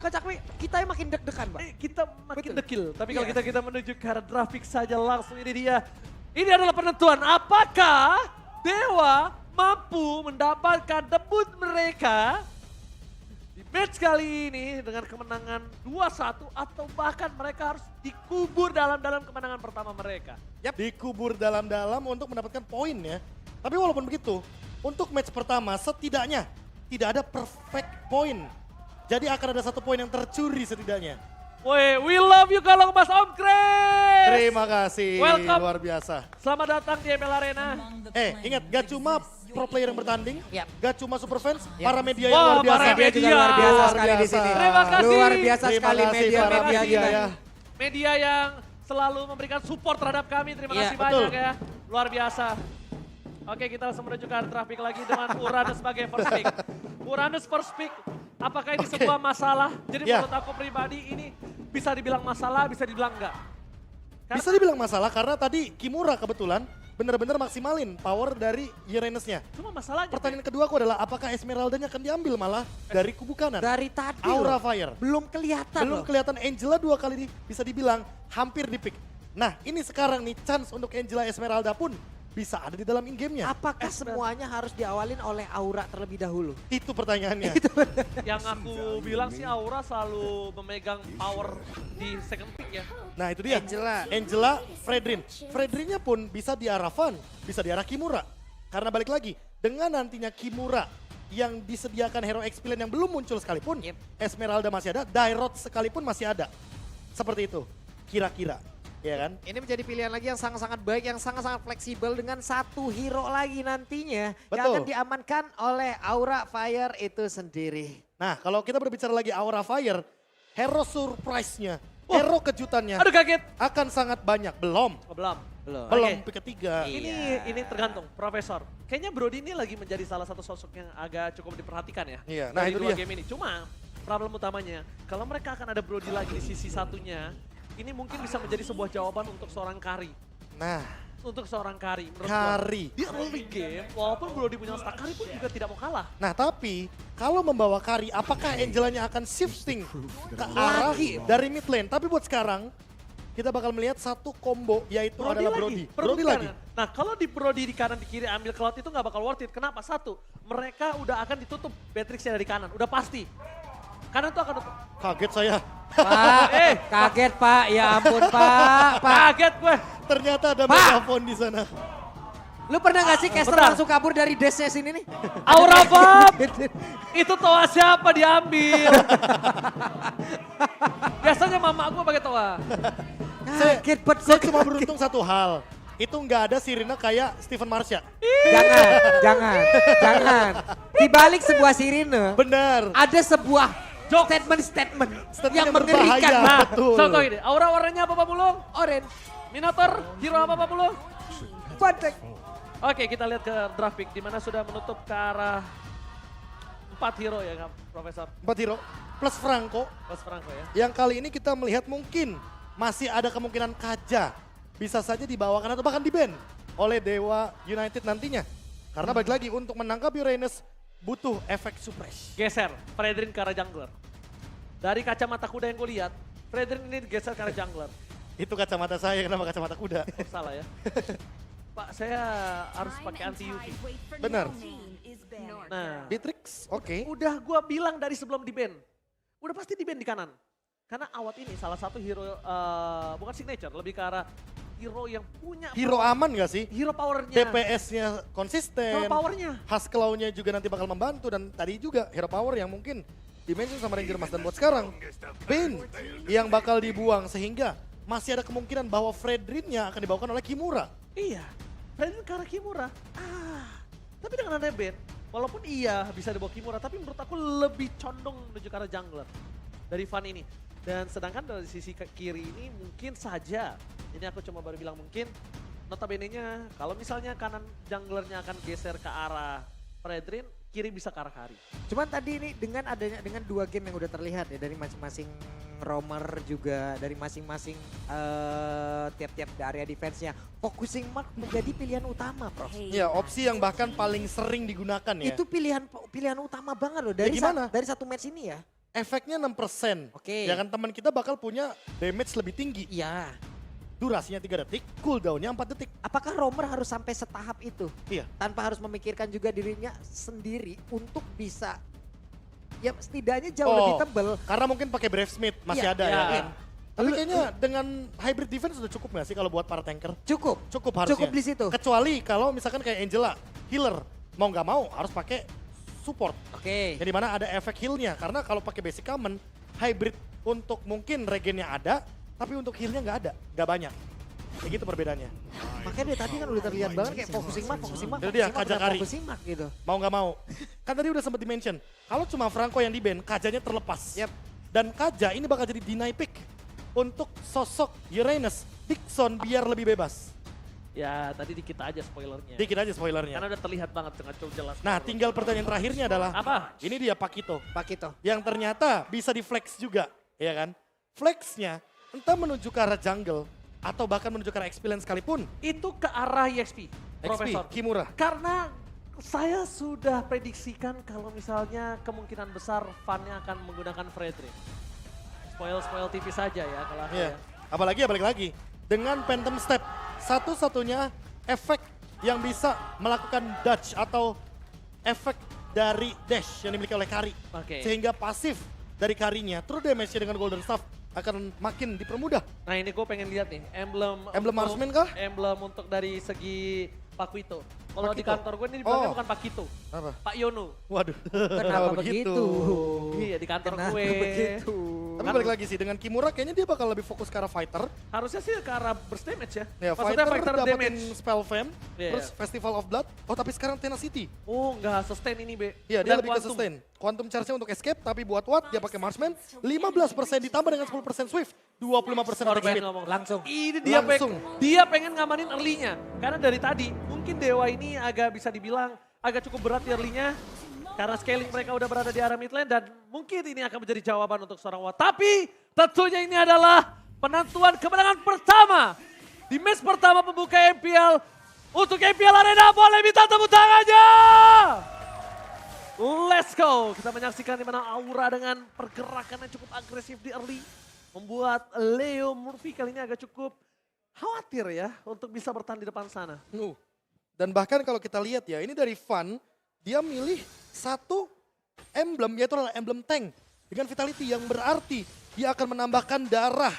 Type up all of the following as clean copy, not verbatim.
Kak Cakwe, kita yang makin deg-degan, Pak. Kita makin Betul. dekil. Tapi kalau Iya. kita menuju ke arah grafik saja langsung ini dia. Ini adalah penentuan apakah Dewa mampu mendapatkan debut mereka di match kali ini dengan kemenangan 2-1 atau bahkan mereka harus dikubur dalam kemenangan pertama mereka. Dikubur dalam-dalam untuk mendapatkan poin ya. Tapi walaupun begitu, untuk match pertama setidaknya tidak ada perfect point. Jadi akan ada 1 poin yang tercuri setidaknya. Woi, we love you Kalong Mas Om Kres. Terima kasih, Welcome. luar biasa. Selamat datang di ML Arena. Ingat gak cuma pro player yang bertanding, Yap. gak cuma super fans, Yap. para media Wah, yang luar biasa. para Media juga media. luar biasa Luar sekali di biasa. sini. Terima kasih. Luar biasa Terima sekali kasih media para media media kita. ya. Media yang selalu memberikan support terhadap kami. Terima Iya, kasih betul. banyak ya. Luar biasa. Oke, kita langsung menuju ke arah traffic lagi dengan Uranus sebagai first pick. Uranus first pick, apakah ini sebuah masalah? Jadi Ya. menurut aku pribadi ini bisa dibilang masalah, bisa dibilang enggak. Bisa dibilang masalah karena tadi Kimura kebetulan benar-benar maksimalin power dari Uranus-nya. Cuma masalahnya, Pertanyaan kedua aku adalah apakah Esmeralda-nya akan diambil malah dari kubu kanan? Dari tadi Aura loh, Fire. belum kelihatan Belum loh. kelihatan Angela 2 kali bisa dibilang hampir di pick. Nah ini sekarang nih chance untuk Angela Esmeralda pun bisa ada di dalam in-game-nya. Apakah semuanya harus diawalin oleh Aura terlebih dahulu? Itu pertanyaannya. yang aku bilang sih Aura selalu memegang power di second pick ya. Nah itu dia. Angela, Fredrin. Fredrinnya pun bisa di arah Van, bisa di arah Kimura. Karena balik lagi, dengan nantinya Kimura yang disediakan hero experience yang belum muncul sekalipun, Yep. Esmeralda masih ada, Dairot sekalipun masih ada. Seperti itu, kira-kira. Ya kan? Ini menjadi pilihan lagi yang sangat-sangat baik, yang sangat-sangat fleksibel dengan 1 hero lagi nantinya. Yang Betul. akan diamankan oleh Aura Fire itu sendiri. Nah kalau kita berbicara lagi Aura Fire, hero surprise-nya, hero kejutannya Aduh kaget. akan sangat banyak. Belum, Oh, belum. belum Oke. pick ketiga. Ini tergantung, Profesor. Kayaknya Brody ini lagi menjadi salah satu sosok yang agak cukup diperhatikan ya. Iya, nah dari itu dua dia. game ini. Cuma problem utamanya, kalau mereka akan ada Brody lagi di sisi satunya, ini mungkin bisa menjadi sebuah jawaban untuk seorang Kari. Nah, Untuk seorang Kari, menurut Kari. gua. Di early game, walaupun Brody punya stack Kari pun juga tidak mau kalah. Nah tapi kalau membawa Kari, apakah Angelanya akan shifting ke arah Lagi. dari mid lane? Tapi buat sekarang kita bakal melihat satu combo yaitu adalah Brody. Brody lagi. Nah kalau di Brody di kanan di kiri ambil Cloud itu nggak bakal worth it. Kenapa? Satu, mereka udah akan ditutup Beatrix-nya dari kanan, udah pasti. Kanan tuh akan tutup. Kaget saya. Pak, kaget Pak, ya ampun Pak. Kaget gue. Ternyata ada Pak. megafon di sana. Lu pernah gak sih caster bentar. langsung kabur dari dashnya sini nih? Aura Bob! Itu toa siapa diambil? Biasanya mama aku pakai toa. Kaget bet Saya cuma beruntung satu hal. Itu nggak ada Sirina kayak Steven Marsha. Jangan. Di balik sebuah sirine, Benar. ada sebuah Jok. statement Statement yang yang mengerikan. berbahaya. Nah, Betul. contoh ini. Aura warnanya apa Pak Mulung? Orange, Minotaur, hero apa Pak Mulung? Bandek. Oke, kita lihat ke draft pick di mana sudah menutup ke arah 4 hero ya, Kak, Profesor. 4 hero plus Franco. Mas Franco ya. Yang kali ini kita melihat mungkin masih ada kemungkinan Kaja bisa saja dibawakan atau bahkan di-ban oleh Dewa United nantinya. Karena balik lagi untuk menangkap Uranus butuh efek suppress. Geser, Fredrin ke arah jungler. Dari kacamata kuda yang gue lihat, Fredrin ini digeser ke arah jungler. Itu kacamata saya, kenapa kacamata kuda? Oh, salah ya. Pak, saya harus pakai anti UV. Benar. Nah, Beatrix, oke. udah gua bilang dari sebelum di-ban. Udah pasti di-ban di kanan. Karena Awat ini salah satu hero, bukan signature, lebih ke arah hero yang punya Hero aman gak sih? hero powernya. DPS-nya konsisten. Hero powernya. Hasclaw-nya juga nanti bakal membantu dan tadi juga hero power yang mungkin dimention sama Ranger Mas dan buat sekarang Bane yang bakal dibuang sehingga masih ada kemungkinan bahwa Fredrin-nya akan dibawakan oleh Kimura. Iya, Fredrin ke arah Kimura. Tapi dengan ada ban, walaupun iya bisa dibawa Kimura, tapi menurut aku lebih condong menuju ke arah jungler dari Van ini. Dan sedangkan dari sisi ke kiri ini mungkin saja, ini aku cuma baru bilang mungkin, notabene-nya kalau misalnya kanan junglernya akan geser ke arah Fredrin, kiri bisa ke arah Kari. Cuman tadi ini dengan adanya dengan 2 game yang udah terlihat ya dari masing-masing roamer juga dari masing-masing tiap-tiap area defense-nya. Focusing mark menjadi pilihan utama, Prof. Ya, opsi yang bahkan paling sering digunakan ya. Itu pilihan utama banget loh dari gimana? dari satu match ini ya. efeknya 6%. Oke. Ya kan teman kita bakal punya damage lebih tinggi. Iya. Durasinya 3 detik, cooldownnya 4 detik. Apakah Romer harus sampai setahap itu? Iya. Tanpa harus memikirkan juga dirinya sendiri untuk bisa, ya setidaknya jauh lebih tebel. Karena mungkin pakai Brave Smith masih Iya, ada iya. ya kan. Tapi kayaknya dengan hybrid defense sudah cukup gak sih kalau buat para tanker? Cukup. Cukup harusnya. Cukup di situ. Kecuali kalau misalkan kayak Angela, healer, mau nggak mau harus pakai support. Oke. Yang dimana ada efek healnya. Karena kalau pakai basic common, hybrid untuk mungkin regennya ada, tapi untuk healnya nggak ada, nggak banyak. Kayak gitu perbedaannya. Makanya dari tadi kan udah terlihat banget kayak focusing mark, Itu dia, Kajakari. focusing mark gitu. Mau nggak mau. Kan tadi udah sempat di-mention, kalau cuma Franco yang di-ban, Kajanya terlepas. Yep. Dan Kaja ini bakal jadi deny pick untuk sosok Uranus, Dixon biar lebih bebas. Ya tadi dikit aja spoilernya. Dikit aja spoilernya. Karena udah terlihat banget dengan cukup jelas. Nah, tinggal pertanyaan terakhirnya adalah, Apa? ini dia Pakito. Pak Kito. Yang ternyata bisa di flex juga, ya kan? Flexnya entah menuju ke arah jungle, atau bahkan menuju ke arah experience sekalipun. Itu ke arah EXP, Profesor. Kimura. Karena saya sudah prediksikan kalau misalnya kemungkinan besar Van-nya akan menggunakan Fredrin. Spoil tipis saja ya kalau aku Iya. ya. Apalagi balik lagi dengan Phantom Step, satu-satunya efek yang bisa melakukan dodge atau efek dari dash yang dimiliki oleh Kari. Oke. Sehingga pasif dari Karinya, true damage-nya dengan Golden Staff akan makin dipermudah. Nah ini gue pengen lihat nih, emblem Emblem untuk- marksman kah? Emblem untuk dari segi Pak Quito. Kalau di Quito? kantor gue ini dibilangnya Oh. bukan Pak Quito, Apa? Pak Yono. Waduh, Kenapa begitu? Iya di kantor Kenapa gue. begitu? Tapi balik lagi sih, dengan Kimura kayaknya dia bakal lebih fokus ke arah fighter. Harusnya sih ke arah burst damage ya. Ya, Maksudnya fighter fighter dapetin damage. spell fam, Iya, terus iya. Festival of Blood. Oh tapi sekarang Tenacity. Oh enggak, sustain ini Be. Iya, dia Dan lebih ke Quantum. sustain. Quantum charge-nya untuk escape, tapi buat what? Dia pakai Marksman, 15% ditambah dengan 10% Swift, 25% attack Korban speed. ngomong. Langsung. Ini dia Langsung. dia pengen ngamanin early-nya. Karena dari tadi mungkin Dewa ini agak bisa dibilang agak cukup berat di early-nya. Karena scaling mereka udah berada di arah mid lane dan mungkin ini akan menjadi jawaban untuk seorang Watt. Tapi tentunya ini adalah penentuan kemenangan pertama. Di match pertama pembuka MPL. Untuk MPL Arena boleh minta tepuk tangannya. Let's go. Kita menyaksikan di mana Aura dengan pergerakan yang cukup agresif di early. Membuat Leo Murphy kali ini agak cukup khawatir ya untuk bisa bertahan di depan sana. Dan bahkan kalau kita lihat ya, ini dari Van, dia milih satu emblem, yaitu adalah emblem tank. Dengan vitality yang berarti dia akan menambahkan darah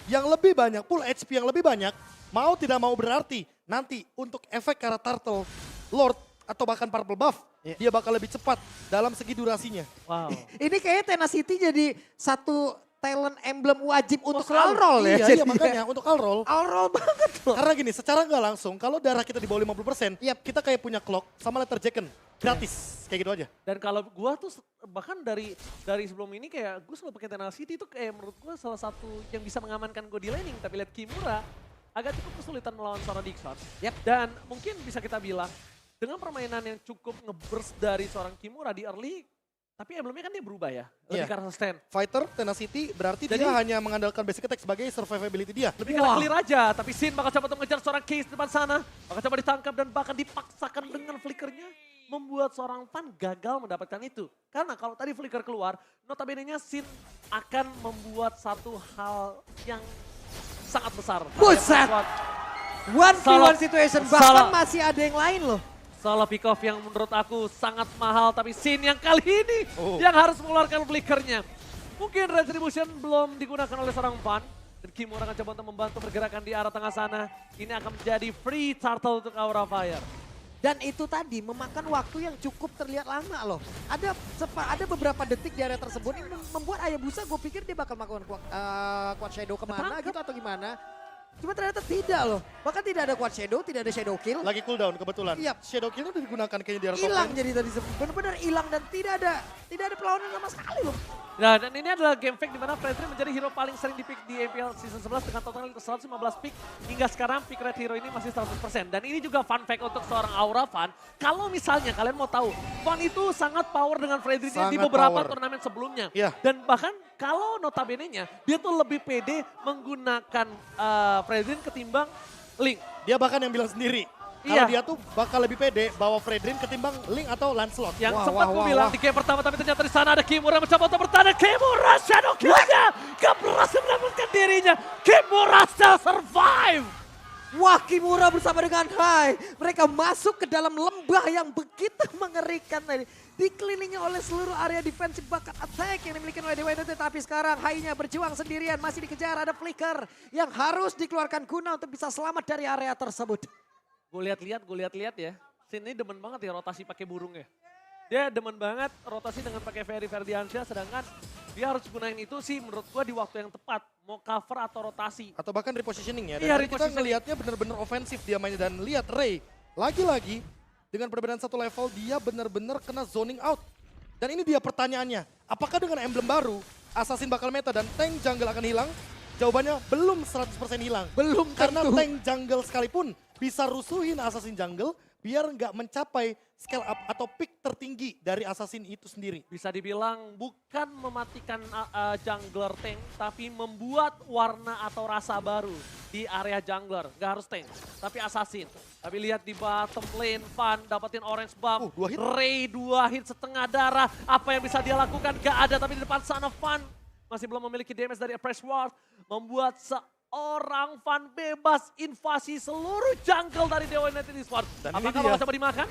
yang lebih banyak, full HP yang lebih banyak. Mau tidak mau berarti nanti untuk efek karena Turtle Lord atau bahkan Purple Buff, dia bakal lebih cepat dalam segi durasinya. Wow. Ini kayaknya Tenacity jadi satu talent emblem wajib untuk selalu. all-roll ya. Iya, iya makanya untuk all-roll. All-roll banget loh. Karena gini, secara nggak langsung, kalau darah kita di bawah 50%, Yap. kita kayak punya clock sama letter Jacken. Gratis, kayak gitu aja. Dan kalau gua tuh bahkan dari sebelum ini kayak gue selalu pakai Tenacity itu kayak menurut gua salah satu yang bisa mengamankan gue di laning. Tapi lihat Kimura agak cukup kesulitan melawan seorang Dixon. Yap. Dan mungkin bisa kita bilang dengan permainan yang cukup ngeburst dari seorang Kimura di early, tapi emblemnya kan dia berubah ya. Lebih Iya. ke arah sustain. Fighter, Tenacity, berarti Jadi- dia hanya mengandalkan basic attack sebagai survivability dia. Lebih kalah clear aja, tapi Sin bakal coba untuk mengejar seorang Case di depan sana. Bakal coba ditangkap dan bahkan dipaksakan dengan flickernya. Membuat seorang Van gagal mendapatkan itu. Karena kalau tadi flicker keluar, notabene-nya Sin akan membuat satu hal yang sangat besar. Buset! One v Salah- one situation, salah. bahkan masih ada yang lain loh. Salah pick off yang menurut aku sangat mahal, tapi Sin yang kali ini Oh. yang harus mengeluarkan flickernya. Mungkin Retribution belum digunakan oleh seorang Van. Dan Kimura akan coba untuk membantu pergerakan di arah tengah sana. Ini akan menjadi free turtle untuk Aura Fire. Dan itu tadi memakan waktu yang cukup terlihat lama loh. Ada beberapa detik di area tersebut yang membuat Hayabusa gue pikir dia bakal melakukan quad shadow kemana Ketangkep. gitu atau gimana. Cuma ternyata tidak loh. Bahkan tidak ada quad shadow, tidak ada shadow kill. Lagi cooldown kebetulan. Yap. Shadow kill udah digunakan kayaknya di arah top Hilang lane. jadi tadi benar-benar hilang dan tidak ada perlawanan sama sekali loh. Nah, dan ini adalah game fake di mana Fredrin menjadi hero paling sering dipick di MPL Season 11 dengan total 115 pick. Hingga sekarang pick rate hero ini masih 100%. Dan ini juga fun fact untuk seorang Aura Van. Kalau misalnya kalian mau tahu, Van itu sangat power dengan Fredrinnya di Sangat beberapa power. turnamen sebelumnya. Iya. Dan bahkan kalau notabene-nya, dia tuh lebih pede menggunakan Fredrin ketimbang Link. Dia bahkan yang bilang sendiri, kalau Iya. dia tuh bakal lebih pede bawa Fredrin ketimbang Link atau Lancelot. Yang Wah, sempat wah, gue wah, bilang wah. di game pertama, tapi ternyata di sana ada Kimura mencoba untuk bertahan. Kimura shadow kill-nya gak berhasil menyelamatkan dirinya. Kimura still survive. Wah, Kimura bersama dengan Hai. Mereka masuk ke dalam lembah yang begitu mengerikan tadi. Dikelilingi oleh seluruh area defensive bakat attack yang dimiliki oleh Dewa United. Tapi sekarang Hai-nya berjuang sendirian. Masih dikejar, ada Flicker yang harus dikeluarkan guna untuk bisa selamat dari area tersebut. Gue lihat-lihat ya. Sini demen banget ya rotasi pakai burung ya. Dia demen banget rotasi dengan pakai Ferry Ferdiansyah, sedangkan dia harus gunain itu sih menurut gua di waktu yang tepat. Mau cover atau rotasi. Atau bahkan repositioning ya. Dan Iya, tadi kita repositioning. ngelihatnya bener-bener ofensif dia mainnya. Dan lihat Ray, lagi-lagi dengan perbedaan satu level dia bener-bener kena zoning out. Dan ini dia pertanyaannya, apakah dengan emblem baru Assassin bakal meta dan tank jungle akan hilang? Jawabannya belum 100% hilang. Belum Karena tentu. tank jungle sekalipun bisa rusuhin Assassin jungle biar nggak mencapai scale up atau peak tertinggi dari Assassin itu sendiri. Bisa dibilang bukan mematikan jungler tank, tapi membuat warna atau rasa baru di area jungler. Gak harus tank, tapi assassin. Tapi lihat di bottom lane, Van dapetin orange buff. 2 hit. Ray 2 hit setengah darah. Apa yang bisa dia lakukan? Gak ada, tapi di depan sana Van masih belum memiliki damage dari Press Ward. Membuat seorang Van bebas invasi seluruh jungle dari Dewa United Esports. Dan ini Apakah dia. bakal coba dimakan?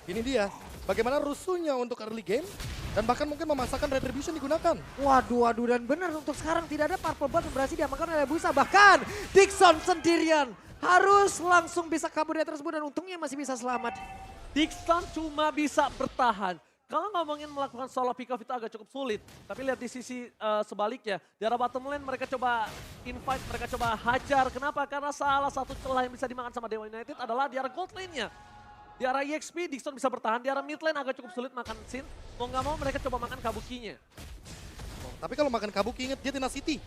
Ini dia, bagaimana rusuhnya untuk early game dan bahkan mungkin memasakkan retribution digunakan. Waduh, waduh, dan benar untuk sekarang tidak ada purple buff yang berhasil diamankan oleh Busa. Bahkan Dixon sendirian harus langsung bisa kabur dari tersebut dan untungnya masih bisa selamat. Dixon cuma bisa bertahan. Kalau ngomongin melakukan solo pick off itu agak cukup sulit. Tapi lihat di sisi sebaliknya. Di arah bottom lane mereka coba invite, mereka coba hajar. Kenapa? Karena salah satu celah yang bisa dimakan sama Dewa United adalah di arah gold lane-nya. Di arah EXP, Dixon bisa bertahan. Di arah mid lane agak cukup sulit makan Sin. Mau nggak mau mereka coba makan Kabukinya. Tapi kalau makan Kabuki inget dia Tenacity.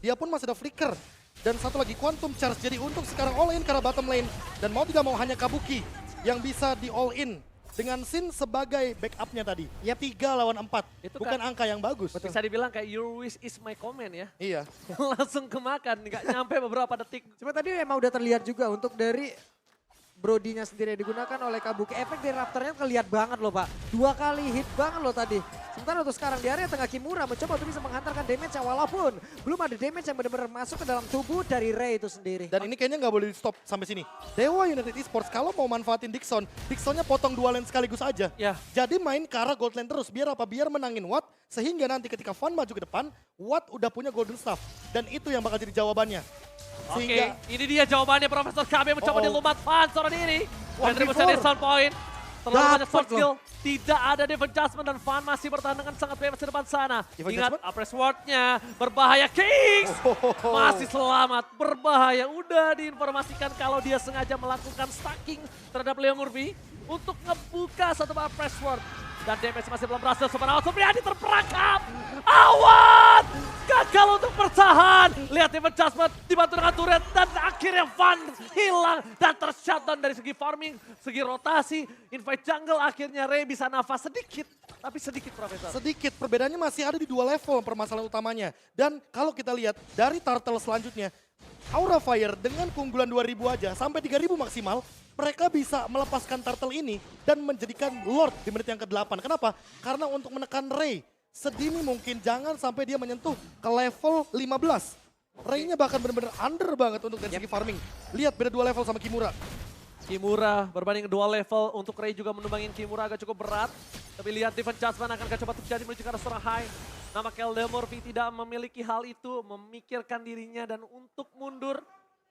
Dia pun masih ada Flicker. Dan satu lagi Quantum Charge. Jadi untuk sekarang all in ke arah bottom lane. Dan mau tidak mau hanya Kabuki yang bisa di all in. Dengan Sin sebagai backupnya tadi. Ya 3 lawan 4. Itu Bukan kan- angka yang bagus. Bisa dibilang kayak your wish is my command ya. Iya. Langsung kemakan, nggak nyampe beberapa detik. Cuma tadi emang udah terlihat juga untuk dari Brodinya sendiri yang digunakan oleh Kabuki. Efek dari Raptornya kelihatan banget loh Pak. 2 kali hit banget loh tadi. Sementara untuk sekarang di area tengah Kimura mencoba untuk bisa menghantarkan damage walaupun belum ada damage yang benar-benar masuk ke dalam tubuh dari Ray itu sendiri. Dan ini kayaknya nggak boleh di stop sampai sini. Dewa United Esports kalau mau manfaatin Dixon, Dixonnya potong 2 lane sekaligus aja. Ya. Jadi main ke arah gold lane terus. Biar apa? Biar menangin Watt. Sehingga nanti ketika Van maju ke depan, Watt udah punya golden staff. Dan itu yang bakal jadi jawabannya. Oke, ini dia jawabannya Profesor KB mencoba dilumat Van seorang diri. One Retribution before. sound point. Terlalu banyak Dapet sword loh. skill. Tidak ada defense adjustment dan Van masih bertahan dengan sangat bebas di depan sana. Defense Ingat, adjustment? Apres Ward-nya berbahaya. Kings masih selamat. Berbahaya. Udah diinformasikan kalau dia sengaja melakukan stacking terhadap Leo Murphy untuk ngebuka satu Apres Ward. Dan damage masih belum berhasil. Supernova Supriyadi terperangkap. Awan! Gagal untuk bertahan. Lihat defense adjustment dibantu dengan turret. Dan akhirnya Van hilang. Dan tershutdown dari segi farming, segi rotasi. Invite jungle akhirnya Ray bisa nafas sedikit. Tapi sedikit Profesor. Sedikit, perbedaannya masih ada di 2 level permasalahan utamanya. Dan kalau kita lihat dari turtle selanjutnya, Aura Fire dengan keunggulan 2000 aja sampai 3000 maksimal, mereka bisa melepaskan turtle ini dan menjadikan Lord di menit yang ke-8. Kenapa? Karena untuk menekan Ray, sedini mungkin jangan sampai dia menyentuh ke level 15. Ray-nya bahkan benar-benar under banget untuk dari segi farming. Lihat beda 2 level sama Kimura. Kimura berbanding 2 level untuk Ray juga menumbangin Kimura agak cukup berat. Tapi lihat defense judgment akan coba terjadi menuju ke arah seorang High. Nama Keldeo Murphy tidak memiliki hal itu, memikirkan dirinya dan untuk mundur.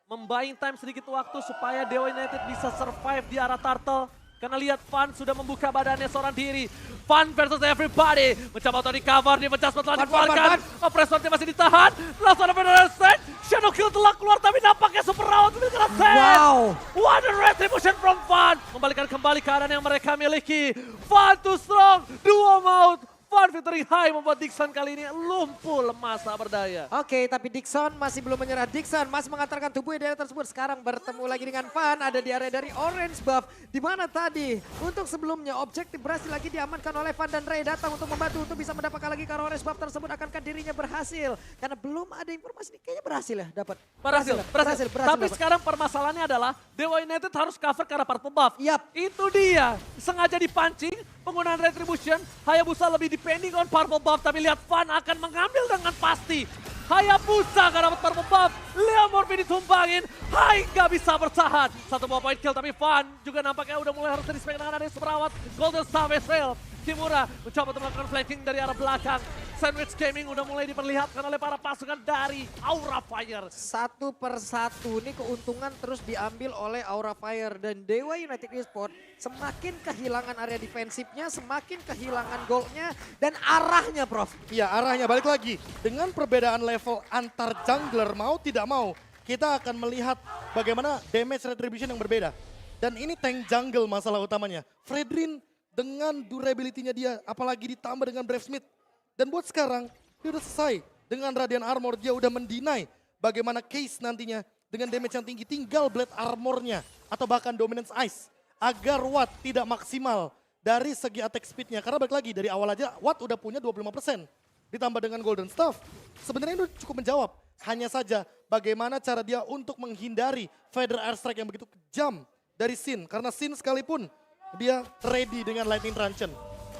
Membuying time sedikit waktu supaya Dewa United bisa survive di arah Turtle. Karena lihat Van sudah membuka badannya seorang diri. Van versus everybody. Mencoba untuk di-cover, dia mencoba telah dikeluarkan. Oppressor-nya masih ditahan. Langsung ada Federal State. Shadow Kill telah keluar tapi nampaknya Super Round milik Rasen. Wow. What a retribution from Van. Membalikan kembali keadaan yang mereka miliki. Van too strong. Duo maut. Van Fan featuring Hai membuat Dixon kali ini lumpuh lemah tak berdaya. Oke, tapi Dixon masih belum menyerah. Dixon masih mengantarkan tubuh di area tersebut. Sekarang bertemu lagi dengan Fan, ada di area dari Orange Buff. Di mana tadi untuk sebelumnya objektif berhasil lagi diamankan oleh Fan dan Ray datang untuk membantu untuk bisa mendapatkan lagi karena Orange Buff tersebut. Akankah dirinya berhasil? Karena belum ada informasi, kayaknya berhasil ya dapat. Berhasil. Tapi sekarang permasalahannya adalah Dewa United harus cover karena purple buff. Yap. Itu dia, sengaja dipancing, penggunaan retribution, Hayabusa lebih depending on purple buff, tapi lihat Fan akan mengambil dengan pasti. Hayabusa gak dapat purple buff, Leo Morphe ditumbangin, Hai gak bisa bertahan. Satu buah point kill, tapi Fan juga nampaknya udah mulai harus respect dengan adanya seperawat. Golden Star Vessel, Kimura mencoba untuk melakukan flanking dari arah belakang. Sandwich Gaming udah mulai diperlihatkan oleh para pasukan dari Aura Fire. Satu per satu ini keuntungan terus diambil oleh Aura Fire dan Dewa United Esports semakin kehilangan area defensifnya, semakin kehilangan goalnya dan arahnya, Prof. Iya, arahnya balik lagi. Dengan perbedaan level antar jungler mau tidak mau, kita akan melihat bagaimana damage retribution yang berbeda. Dan ini tank jungle masalah utamanya. Fredrin dengan durability-nya dia, apalagi ditambah dengan Brave Smith. Dan buat sekarang, dia udah selesai. Dengan Radiant Armor, dia udah mendinai bagaimana case nantinya dengan damage yang tinggi. Tinggal Blade Armor-nya atau bahkan Dominance Ice. Agar Watt tidak maksimal dari segi attack speed-nya. Karena balik lagi, dari awal aja Watt udah punya 25%. Ditambah dengan Golden Staff. Sebenarnya itu cukup menjawab. Hanya saja bagaimana cara dia untuk menghindari Feather Airstrike yang begitu kejam dari Sin. Karena Sin sekalipun dia ready dengan Lightning Truncheon.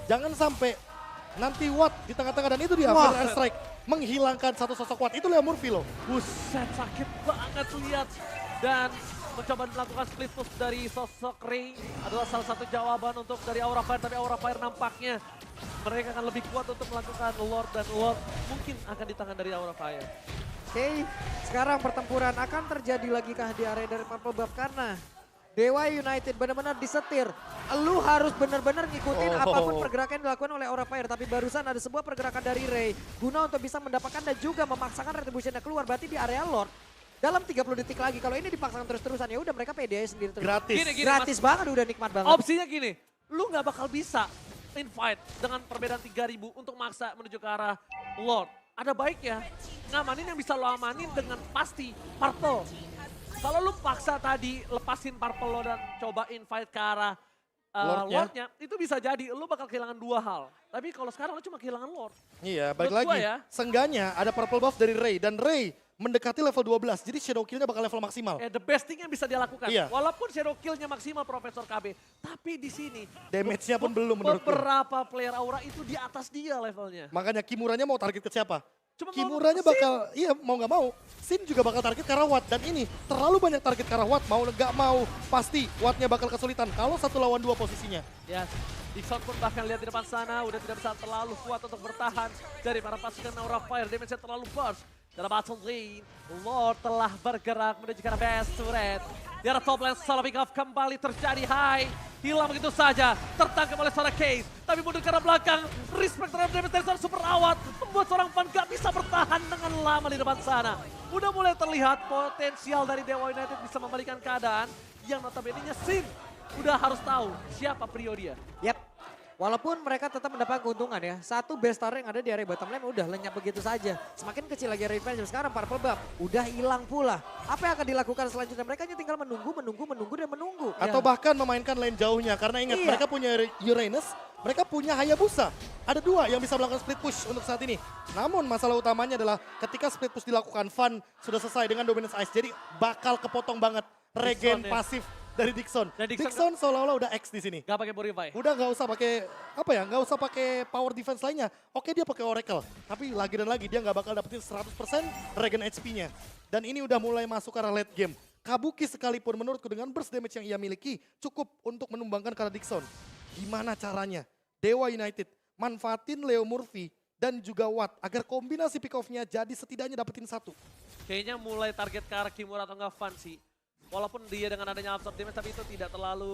Jangan sampai nanti Watt di tengah-tengah dan itu dia Feather Airstrike menghilangkan satu sosok Watt. Itu Leo Morphe loh. Buset, sakit banget lihat. Dan mencoba melakukan split push dari sosok Ray adalah salah satu jawaban untuk dari Aura Fire. Tapi Aura Fire nampaknya mereka akan lebih kuat untuk melakukan Lord, dan Lord mungkin akan di tangan dari Aura Fire. Oke, sekarang pertempuran akan terjadi lagi kah di area dari Purple Buff karena Dewa United benar-benar disetir. Lu harus benar-benar ngikutin apapun pergerakan yang dilakukan oleh Aura Fire. Tapi barusan ada sebuah pergerakan dari Ray guna untuk bisa mendapatkan dan juga memaksakan retribution-nya keluar. Berarti di area Lord dalam 30 detik lagi. Kalau ini dipaksakan terus-terusan ya udah mereka pede aja sendiri terus. Gratis. Gratis banget, udah nikmat banget. Opsinya gini, lu nggak bakal bisa invite dengan perbedaan 3.000 untuk maksa menuju ke arah Lord. Ada baiknya ngamanin yang bisa lo amanin dengan pasti purple. Kalau lu paksa tadi lepasin purple lo dan coba invite ke arah Lordnya, itu bisa jadi lu bakal kehilangan dua hal. Tapi kalau sekarang lu cuma kehilangan Lord. Iya, balik Menurut lagi. gua ya. Seenggaknya ada purple buff dari Ray dan Ray mendekati level 12. Jadi shadow kill-nya bakal level maksimal. The best thing yang bisa dia lakukan. Iya. Walaupun shadow kill-nya maksimal Profesor KB. Tapi di sini Damage-nya pun belum menurutku. beberapa player Aura itu di atas dia levelnya. Makanya Kimuranya mau target ke siapa? Cuma mau Kimuranya Sin. bakal, iya mau nggak mau. Sin juga bakal target ke arah Watt. Dan ini terlalu banyak target ke arah Watt. Mau nggak mau pasti Wattnya bakal kesulitan. Kalau 1 lawan 2 posisinya. Ya, Dixon pun bahkan lihat di depan sana udah tidak bisa terlalu kuat untuk bertahan dari para pasukan Aura Fire. Damage-nya terlalu burst. Dalam bottom lane, Lord telah bergerak menuju ke arah best turret. Di arah top lane, salah pick off kembali terjadi. Hai, hilang begitu saja. Tertangkap oleh seorang Case. Tapi mundur ke arah belakang. Respect terhadap damage dari seorang super awat. Membuat seorang Fan gak bisa bertahan dengan lama di depan sana. Udah mulai terlihat potensial dari Dewa United bisa membalikan keadaan. Yang notabene-nya Sin udah harus tahu siapa prio dia. Yap. Walaupun mereka tetap mendapat keuntungan ya. Satu best star yang ada di area bottom lane udah lenyap begitu saja. Semakin kecil lagi area advantage. Sekarang Purple Buff udah hilang pula. Apa yang akan dilakukan selanjutnya? Mereka hanya tinggal menunggu dan menunggu. Atau bahkan memainkan lane jauhnya. Karena ingat mereka punya Uranus, mereka punya Hayabusa. Ada 2 yang bisa melakukan split push untuk saat ini. Namun masalah utamanya adalah ketika split push dilakukan, Fan sudah selesai dengan Dominance Ice. Jadi bakal kepotong banget regen Dixon, ya. pasif dari Dixon. Dan Dixon seolah-olah udah X di sini. Gak pakai Purify. Udah nggak usah pakai nggak usah pakai power defense lainnya. Oke dia pakai Oracle, tapi lagi dan lagi dia nggak bakal dapetin 100% regen HP-nya. Dan ini udah mulai masuk ke arah late game. Kabuki sekalipun menurutku dengan burst damage yang ia miliki cukup untuk menumbangkan ke arah Dixon. Gimana caranya? Dewa United manfaatin Leo Morphe dan juga Watt agar kombinasi pick off-nya jadi setidaknya dapetin 1. Kayaknya mulai target ke arah Kimura atau enggak Fan sih. Walaupun dia dengan adanya absorb damage, tapi itu tidak terlalu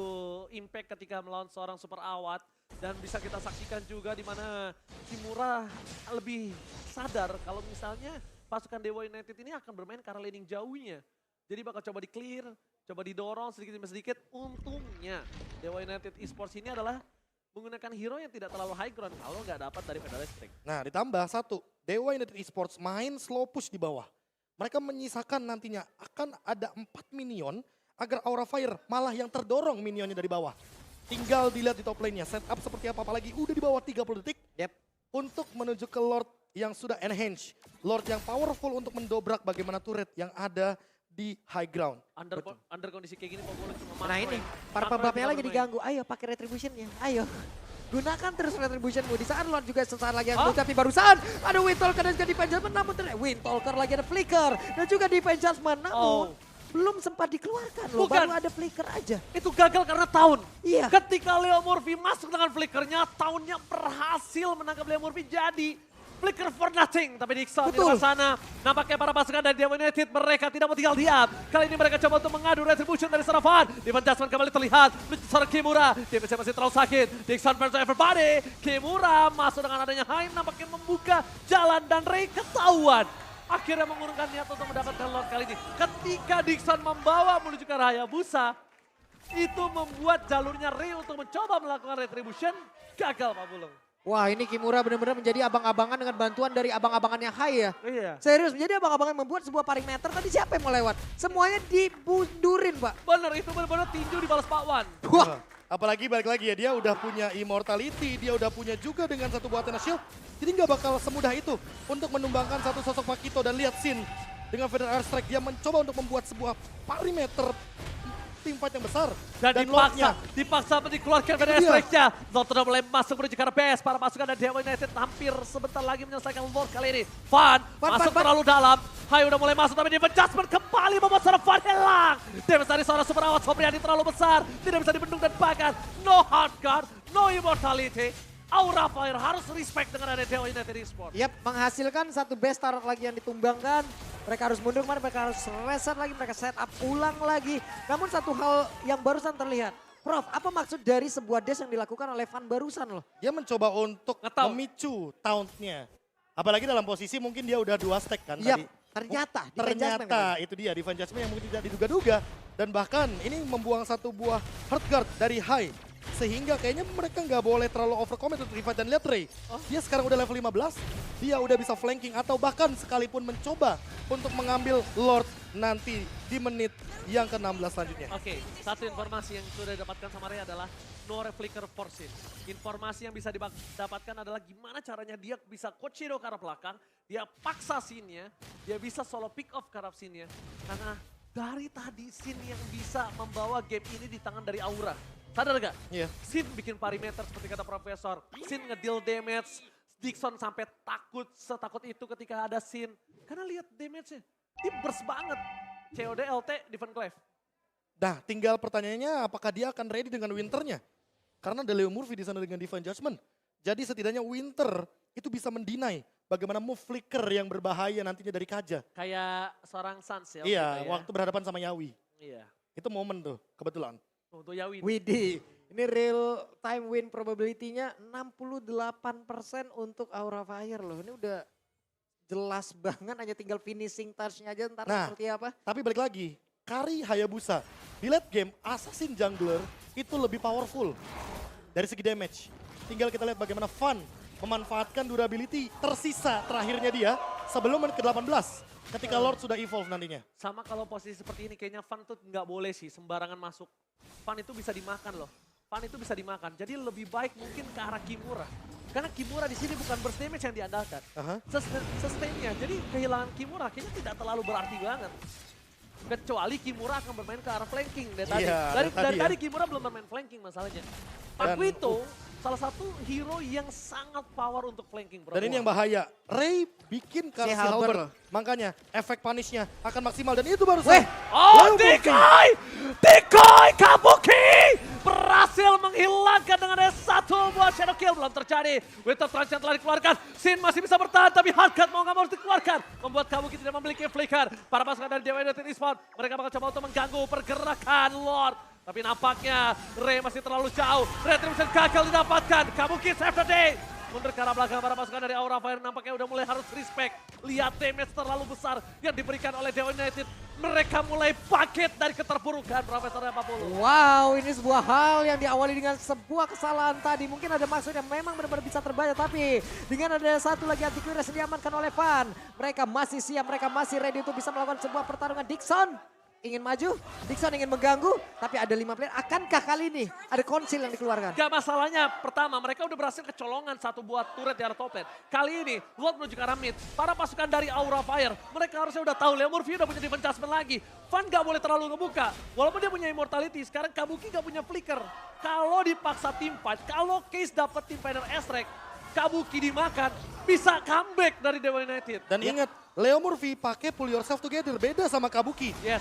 impact ketika melawan seorang super awat. Dan bisa kita saksikan juga di mana Kimura lebih sadar kalau misalnya pasukan Dewa United ini akan bermain ke arah laning jauhnya. Jadi bakal coba di-clear, coba didorong sedikit demi sedikit. Untungnya Dewa United Esports ini adalah menggunakan hero yang tidak terlalu high ground kalau nggak dapat dari pedal listrik. Nah ditambah satu, Dewa United Esports main slow push di bawah. Mereka menyisakan nantinya akan ada 4 minion agar Aura Fire malah yang terdorong minionnya dari bawah. Tinggal dilihat di top lane-nya, setup seperti apa, apalagi udah di bawah 30 detik. Yep. Untuk menuju ke Lord yang sudah enhance. Lord yang powerful untuk mendobrak bagaimana turret yang ada di high ground. Under kondisi kayak gini Popolo cuma Nah makro ini, ya. para Makro pembapnya tinggal lagi bermain. diganggu. Ayo pakai retributionnya, ayo. Gunakan terus retributionmu. Di saat Lord juga sesaat lagi yang Oh. tapi barusan ada Windtalker dan juga Defense Judgment. Namun Windtalker lagi ada Flicker. Dan juga Defense Judgment. Namun belum sempat dikeluarkan loh. Bukan. Baru ada Flicker aja. Itu gagal karena Taun. Iya. Ketika Leo Murphy masuk dengan flickernya, Taunnya berhasil menangkap Leo Murphy jadi flicker for nothing. Tapi Dixon di Betul. luar sana, nampaknya para pasukan dari Dewa United mereka tidak mau tinggal diam. Kali ini mereka coba untuk mengadu retribution dari Sarafan. Defense Judgment kembali terlihat, menuju seorang Kimura. Defense masih terlalu sakit. Dixon versus everybody. Kimura masuk dengan adanya Haim, nampaknya membuka jalan dan Ray ketahuan. Akhirnya mengurungkan niat untuk mendapatkan Lord kali ini. Ketika Dixon membawa menuju ke arah Hayabusa, itu membuat jalurnya Ray untuk mencoba melakukan retribution. Gagal Pak Bulung. Wah ini Kimura benar-benar menjadi abang-abangan dengan bantuan dari abang-abangan yang high ya. Iya. Serius, menjadi abang-abangan membuat sebuah perimeter. Tadi siapa yang mau lewat? Semuanya dibundurin Pak. Bener, itu benar-benar tinju dibalas Pak Wan. Wah. Apalagi balik lagi ya, dia udah punya immortality, dia udah punya juga dengan satu buatan shield. Jadi nggak bakal semudah itu untuk menumbangkan satu sosok Makito. Dan lihat Sin dengan Feather Airstrike, dia mencoba untuk membuat sebuah perimeter teamfight yang besar. Dan dipaksa dikeluarkan dari dia. strike-nya. Zoltan sudah mulai masuk menuju ke arah base. Para pasukan dari Dewa United hampir sebentar lagi menyelesaikan Lord kali ini. Fan masuk terlalu dalam. Hai udah mulai masuk tapi Defense Judgment kembali membuat seorang Fan hilang. Defense dari seorang super awat Sobriani terlalu besar. Tidak bisa dibendung dan bahkan no hard guard, no immortality. Aura Fire harus respect dengan ada Dewa United Esports. Yap, menghasilkan satu base turret lagi yang ditumbangkan. Mereka harus mundur kemana, mereka harus reset lagi, mereka set up ulang lagi. Namun satu hal yang barusan terlihat. Prof, apa maksud dari sebuah dash yang dilakukan oleh Van barusan loh? Dia mencoba untuk Ngetaunt. memicu tauntnya. Apalagi dalam posisi mungkin dia udah 2 stack kan Yap, tadi. ternyata. Defense Judgment Ternyata kan? itu dia Defense Judgment yang mungkin tidak diduga-duga. Dan bahkan ini membuang satu buah hard guard dari High. Sehingga kayaknya mereka nggak boleh terlalu overcommit untuk revive. Dan lihat Ray, dia sekarang udah level 15. Dia udah bisa flanking atau bahkan sekalipun mencoba untuk mengambil Lord nanti di menit yang ke-16 selanjutnya. Oke, satu informasi yang sudah didapatkan sama Ray adalah no flicker force it. Informasi yang bisa didapatkan adalah gimana caranya dia bisa coach hero ke arah belakang, dia paksa scene-nya, dia bisa solo pick off ke arah scene-nya. Karena dari tadi scene yang bisa membawa game ini di tangan dari Aura. Sadar gak? Iya. Sin bikin perimeter seperti kata Profesor. Sin ngedeal damage. Dixon sampai takut, setakut itu ketika ada Sin. Karena lihat damage-nya. Dia burst banget. COD, LT, Defend Clef. Nah, tinggal pertanyaannya apakah dia akan ready dengan Winternya? Karena ada Leo Murphy di sana dengan Divine Judgment. Jadi setidaknya Winter itu bisa mendinai bagaimana move flicker yang berbahaya nantinya dari Kaja. Kayak seorang Sans ya. Iya, waktu itu ya. waktu berhadapan sama Yawi. Iya. Itu momen tuh, kebetulan. Untuk Yawi. Widih, ini real time win probability-nya 68% untuk Aura Fire loh. Ini udah jelas banget, hanya tinggal finishing touch-nya aja ntar Nah. seperti apa. Tapi balik lagi, Kari Hayabusa di late game Assassin Jungler itu lebih powerful dari segi damage. Tinggal kita lihat bagaimana Fun memanfaatkan durability tersisa terakhirnya dia sebelum menit ke-18 ketika Lord sudah evolve nantinya. Sama kalau posisi seperti ini kayaknya Fan tuh nggak boleh sih sembarangan masuk. Fan itu bisa dimakan loh. Fan itu bisa dimakan. Jadi lebih baik mungkin ke arah Kimura. Karena Kimura di sini bukan burst damage yang diandalkan. Sustainnya. Jadi kehilangan Kimura kayaknya tidak terlalu berarti banget. Kecuali Kimura akan bermain ke arah flanking dari tadi. Iya, dari tadi ya. tadi Kimura belum bermain flanking masalahnya. Aku itu salah satu hero yang sangat power untuk flanking. Bro. Dan ini yang bahaya. Ray bikin Karsi Halberd. Halberd. Makanya efek punishnya akan maksimal dan itu baru Weh, Oh, Decoy! Decoy Kabuki! Berhasil menghilangkan dengan satu buah shadow kill. Belum terjadi. Winter Trance yang telah dikeluarkan. Sin masih bisa bertahan tapi Hardcut mau nggak mau dikeluarkan. Membuat Kabuki tidak memiliki flicker. Para pasukan dari Dewa United Esports. Mereka bakal coba untuk mengganggu pergerakan Lord. Tapi nampaknya Ray masih terlalu jauh. Retribution gagal didapatkan. Kabuki save the day. mundur ke arah belakang para pasukan dari Aura Fire nampaknya udah mulai harus respect. Lihat damage terlalu besar yang diberikan oleh Dewa United. Mereka mulai paket dari keterpurukan Profesor Apapulu. Wow, ini sebuah hal yang diawali dengan sebuah kesalahan tadi. Mungkin ada maksud yang memang benar-benar bisa terbaca, tapi dengan ada satu lagi anti-Quiris yang diamankan oleh Van. Mereka masih siap, mereka masih ready untuk bisa melakukan sebuah pertarungan. Dixon ingin maju, Dixon ingin mengganggu, tapi ada 5 player. Akankah kali ini ada konsil yang dikeluarkan? Gak masalahnya, pertama mereka udah berhasil kecolongan satu buah turret di arah top lane. Kali ini, Lord menuju ke arah mid. Para pasukan dari Aura Fire, mereka harusnya udah tahu Leo Murphy udah punya defense adjustment lagi. Van gak boleh terlalu ngebuka. Walaupun dia punya immortality, sekarang Kabuki gak punya flicker. Kalau dipaksa team fight, kalau Case dapat team fighter S-Rank, Kabuki dimakan, bisa comeback dari Dewa United. Dan ingat, Leo Murphy pakai pull yourself together, beda sama Kabuki. Yes.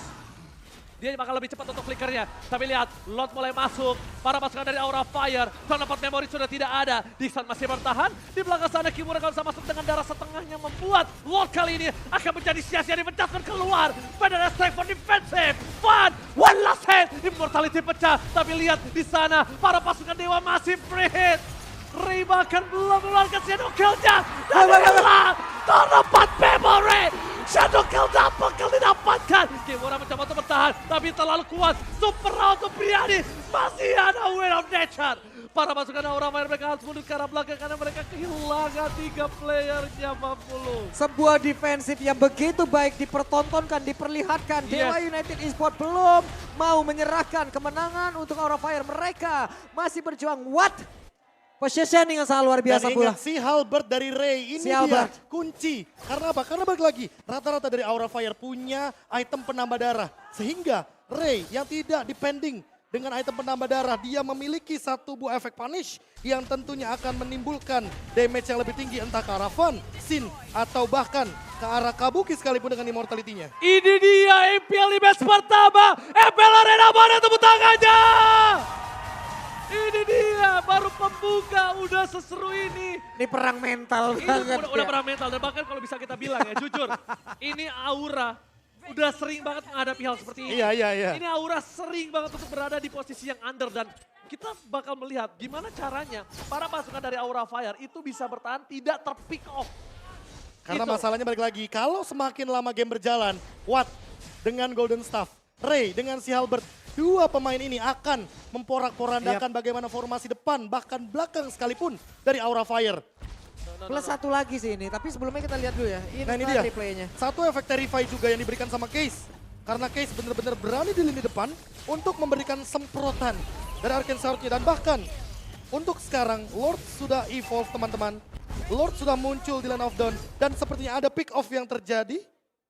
Dia bakal lebih cepat untuk flickernya. Tapi lihat, Lot mulai masuk. Para pasukan dari Aura Fire. Pendapat memori sudah tidak ada. Dixon masih bertahan. Di belakang sana Kimura kalau bisa masuk dengan darah setengahnya. Membuat Lot kali ini akan menjadi sia-sia dipecahkan keluar. Pada strike for defensive. Van, one last hit. Immortality pecah. Tapi lihat di sana, para pasukan Dewa masih free hit. Ray bahkan belum mengeluarkan Shadow Kill-nya. Dan hilang. Terdapat memori. Shadow Kill double kill didapatkan. Kimura mencoba untuk bertahan, tapi terlalu kuat. Super round Supriyadi masih ada Will of Nature. Para pasukan Aura Fire mereka harus mundur ke arah belakang karena mereka kehilangan 3 playernya 40. Sebuah defensif yang begitu baik dipertontonkan, diperlihatkan. Dewa United Esport belum mau menyerahkan kemenangan untuk Aura Fire. Mereka masih berjuang. What? Positioning yang sangat luar biasa Dan pula. ingat si Halbert dari Ray, ini Si dia Halbert. kunci. Karena apa? Karena balik lagi, rata-rata dari Aura Fire punya item penambah darah. Sehingga Ray yang tidak depending dengan item penambah darah, dia memiliki satu buah efek punish yang tentunya akan menimbulkan damage yang lebih tinggi entah ke arah Van, Sin, atau bahkan ke arah Kabuki sekalipun dengan immortality-nya. Ini dia MPL di match pertama. MPL Arena mana tepuk tangannya? Ini dia, baru pembuka udah seseru ini. Ini perang mental Ini banget. udah ya. perang mental dan bahkan kalau bisa kita bilang ya jujur. Ini Aura udah sering banget menghadapi hal seperti ini. Iya. Ini Aura sering banget untuk berada di posisi yang under dan kita bakal melihat gimana caranya para pasukan dari Aura Fire itu bisa bertahan tidak terpick off. Karena Gitu. masalahnya balik lagi, kalau semakin lama game berjalan, Watt dengan Golden Staff, Ray dengan si Halbert, dua pemain ini akan memporak-porandakan bagaimana formasi depan, bahkan belakang sekalipun dari Aura Fire. Plus satu lagi sih ini, tapi sebelumnya kita lihat dulu ya. Nah ini dia, replaynya. satu efek Terrify juga yang diberikan sama Case. Karena Case benar-benar berani di lini depan untuk memberikan semprotan dari Arcane Sword-nya. Dan bahkan untuk sekarang Lord sudah evolve teman-teman. Lord sudah muncul di Land of Dawn dan sepertinya ada pick off yang terjadi.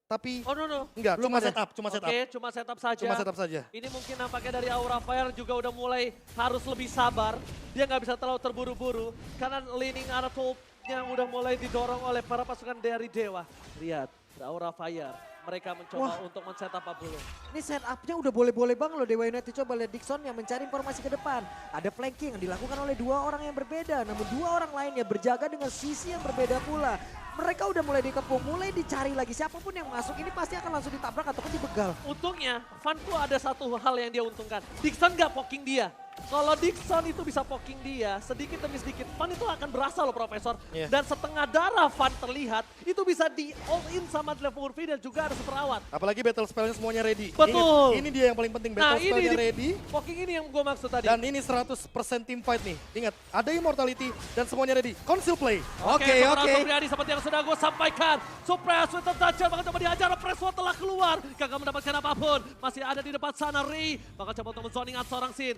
Tapi Oh no. enggak, Belum cuma ada. setup, cuma setup. Oke, cuma setup saja. Cuma setup saja. Ini mungkin nampaknya dari Aura Fire juga udah mulai harus lebih sabar. Dia nggak bisa terlalu terburu-buru karena leaning arah topnya udah mulai didorong oleh para pasukan dari Dewa. Lihat, Aura Fire. Mereka mencoba untuk men-setup 40. Ini setupnya udah boleh-boleh banget loh Dewa United. Coba lihat Dixon yang mencari informasi ke depan. Ada flanking yang dilakukan oleh dua orang yang berbeda. Namun dua orang lainnya berjaga dengan sisi yang berbeda pula. Mereka udah mulai dikepung, mulai dicari lagi. Siapapun yang masuk ini pasti akan langsung ditabrak ataupun dibegal. Untungnya, Van tuh ada satu hal yang dia untungkan. Dixon nggak poking dia. Kalau Dixon itu bisa poking dia, sedikit demi sedikit, Van itu akan berasa loh Profesor. Iya. Dan setengah darah Van terlihat, itu bisa di all in sama Level Murphy dan juga ada perawat. Apalagi battle spellnya semuanya ready. Betul. Ingat, ini dia yang paling penting, Nah battle spellnya ini ready. poking ini yang gue maksud tadi. Dan ini 100% team fight nih. Ingat, ada immortality dan semuanya ready. Conceal play. Oke. Supriyadi seperti yang sudah gue sampaikan. Supra Sweater Toucher bakal coba dihajar. Preswa telah keluar. Gagal mendapatkan apapun. Masih ada di depan sana Ray. Bakal coba untuk men-zoning out seorang Sin.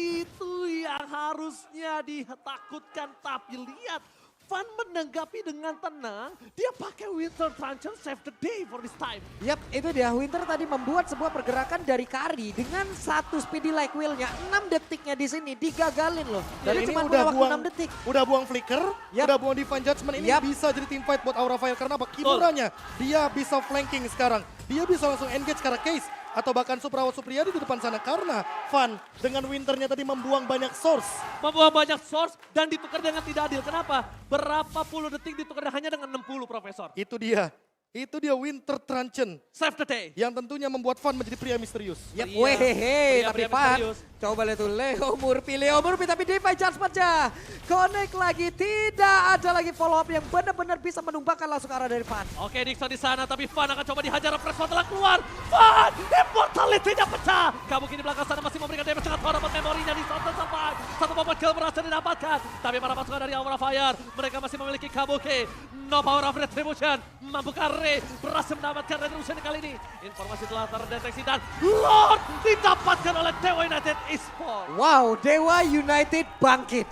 Itu yang harusnya ditakutkan. Tapi lihat. Van menanggapi dengan tenang. Dia pakai Winter Truncheon save the day for this time. Yap, itu dia. Winter tadi membuat sebuah pergerakan dari Kari dengan satu speedy like wheel-nya. 6 detiknya di sini digagalin loh. Dan Jadi ini cuma udah punya waktu buang 6 detik. Udah buang flicker, Yap. udah buang divine judgment. Ini Yap. bisa jadi team fight buat Aura Fire. Karena apa? Kimuranya, dia bisa flanking sekarang. Dia bisa langsung engage karena Case. Atau bahkan Suprawat Supriyadi di depan sana. Karena Van dengan Winternya tadi membuang banyak source. Membawa banyak source dan ditukar dengan tidak adil. Kenapa? Berapa puluh detik ditukar hanya dengan 60 Profesor. Itu dia. Itu dia Winter Truncheon Save the day. yang tentunya membuat Fan menjadi pria misterius. Yap, Iya, wehehe, pria- tapi pria Fan, misterius. coba lihat tuh Leo Murphy tapi Defy Judgment-nya. Connect lagi, tidak ada lagi follow up yang benar-benar bisa menumbangkan langsung ke arah dari Fan. Oke, Dixon di sana, tapi Fan akan coba dihajar. Pressman telah keluar. Fan, immortality-nya pecah. Kabuki di belakang sana masih memberikan damage dengan horror memorinya di Sound Survive. Satu bomba kill berhasil didapatkan. Tapi para pasukan dari Aura Fire, mereka masih memiliki Kabuki. No power of retribution. Mampukah Ray berhasil mendapatkan retribution kali ini. Informasi telah terdeteksi dan Lord didapatkan oleh Dewa United Esports. Wow, Dewa United bangkit.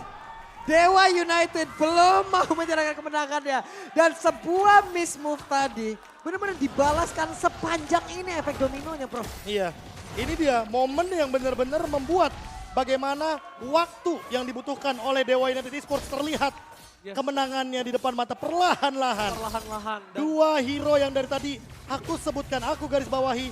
Dewa United belum mau menyerahkan kemenangannya. Dan sebuah miss move tadi benar-benar dibalaskan sepanjang ini efek dominonya, Prof. Iya, ini dia momen yang benar-benar membuat bagaimana waktu yang dibutuhkan oleh Dewa United Esports terlihat. Yes. Kemenangannya di depan mata perlahan-lahan. Perlahan-lahan. Dan Dua hero yang dari tadi aku sebutkan, aku garis bawahi.